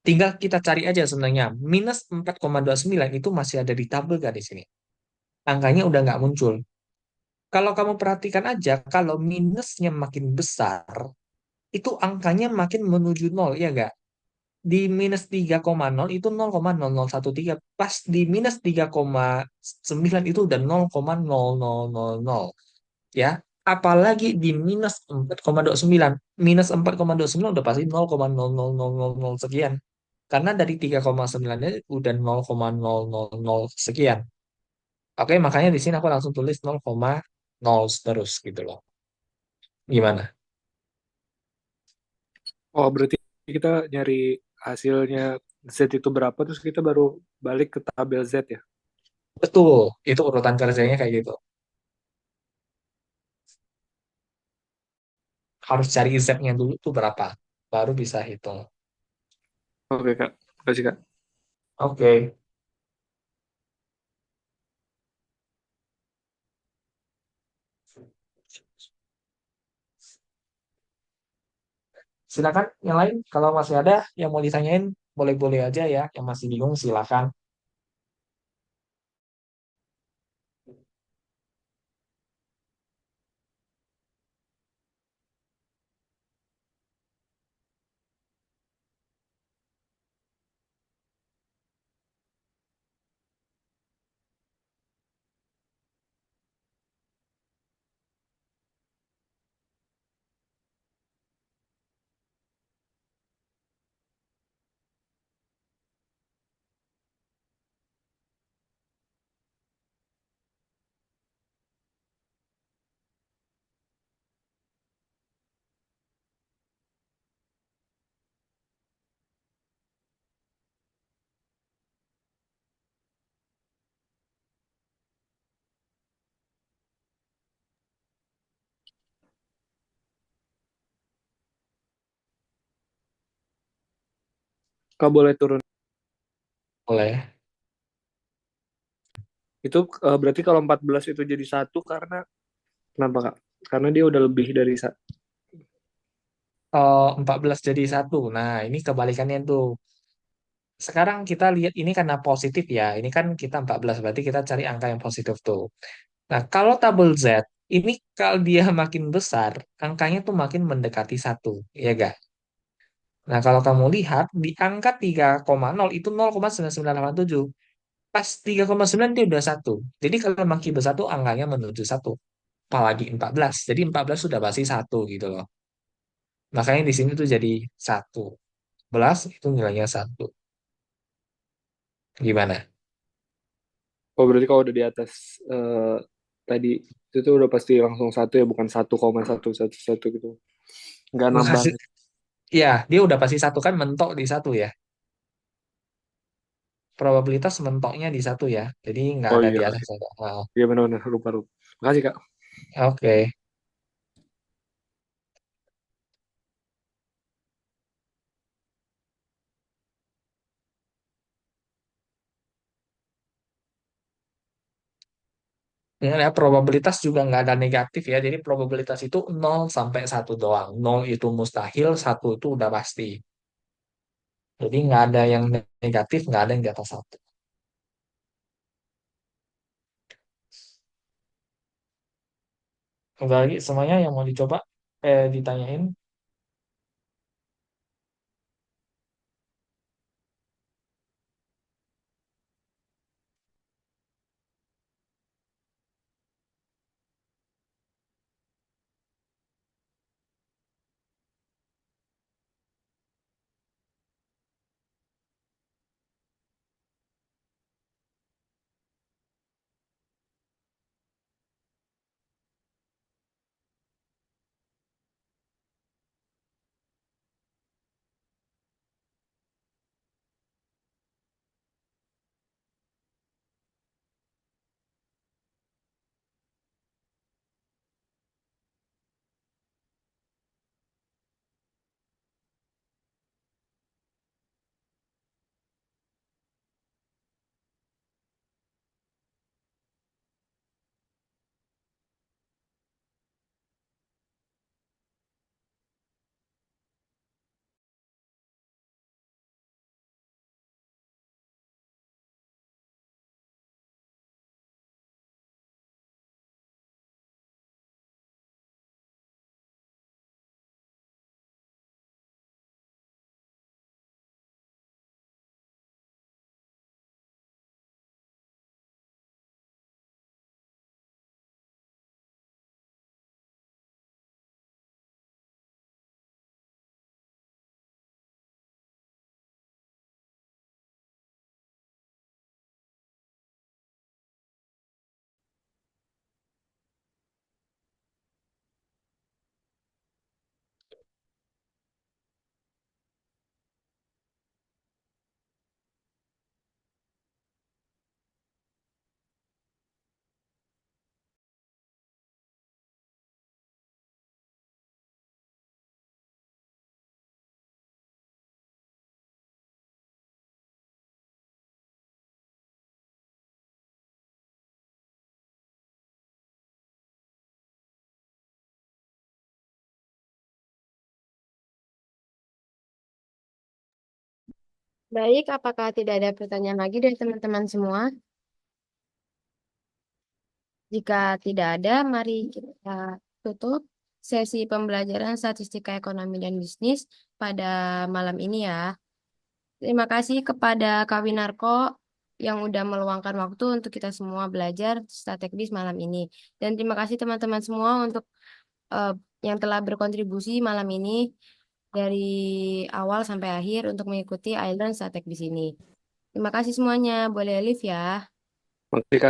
tinggal kita cari aja sebenarnya. Minus 4,29 itu masih ada di tabel gak di sini? Angkanya udah nggak muncul. Kalau kamu perhatikan aja, kalau minusnya makin besar, itu angkanya makin menuju nol, ya nggak? Di minus 3,0 itu 0,0013. Pas di minus 3,9 itu udah 0,0000. Ya, apalagi di minus 4,29. Minus 4,29 udah pasti 0,00000 sekian. Karena dari 3,9-nya udah 0,000 sekian. Oke, makanya di sini aku langsung tulis 0,0 terus gitu loh. Gimana? Oh, berarti kita nyari hasilnya Z itu berapa, terus kita baru balik ke tabel Z ya? Betul, itu urutan kerjanya kayak gitu. Harus cari Z-nya dulu tuh berapa. Baru bisa hitung. Oke, Kak. Kasih, Kak. Oke, silakan yang lain. Kalau masih ada yang mau ditanyain, boleh-boleh aja ya. Yang masih bingung, silakan. Kak boleh turun. Boleh. Itu berarti kalau 14 itu jadi satu karena kenapa, Kak? Karena dia udah lebih dari 14 jadi satu. Nah, ini kebalikannya tuh. Sekarang kita lihat ini karena positif ya. Ini kan kita 14, berarti kita cari angka yang positif tuh. Nah, kalau tabel Z, ini kalau dia makin besar, angkanya tuh makin mendekati satu, ya ga? Nah, kalau kamu lihat di angka 3,0 itu 0,9987. Pas 3,9 dia udah satu. Jadi kalau makin besar tuh angkanya menuju satu. Apalagi 14. Jadi 14 sudah pasti satu gitu loh. Makanya di sini tuh jadi satu. 11 itu nilainya satu. Gimana? Oh, berarti kalau udah di atas tadi itu tuh udah pasti langsung satu ya, bukan 1,111 gitu. Nggak nambah. Hasil, ya, dia udah pasti satu kan mentok di satu ya. Probabilitas mentoknya di satu ya. Jadi nggak Oh ada iya, di atas satu. Nah, iya benar-benar lupa-lupa. Makasih, Kak. oke. Ya, probabilitas juga nggak ada negatif ya. Jadi probabilitas itu 0 sampai 1 doang. Nol itu mustahil, 1 itu udah pasti. Jadi nggak ada yang negatif, nggak ada yang di atas 1. Ada lagi semuanya yang mau dicoba, ditanyain. Baik, apakah tidak ada pertanyaan lagi dari teman-teman semua? Jika tidak ada, mari kita tutup sesi pembelajaran statistika ekonomi dan bisnis pada malam ini ya. Terima kasih kepada Kak Winarko yang udah meluangkan waktu untuk kita semua belajar statekbis malam ini. Dan terima kasih teman-teman semua untuk eh, yang telah berkontribusi malam ini dari awal sampai akhir untuk mengikuti Island Statekbis ini. Terima kasih semuanya. Boleh live ya. Makasih, Kak.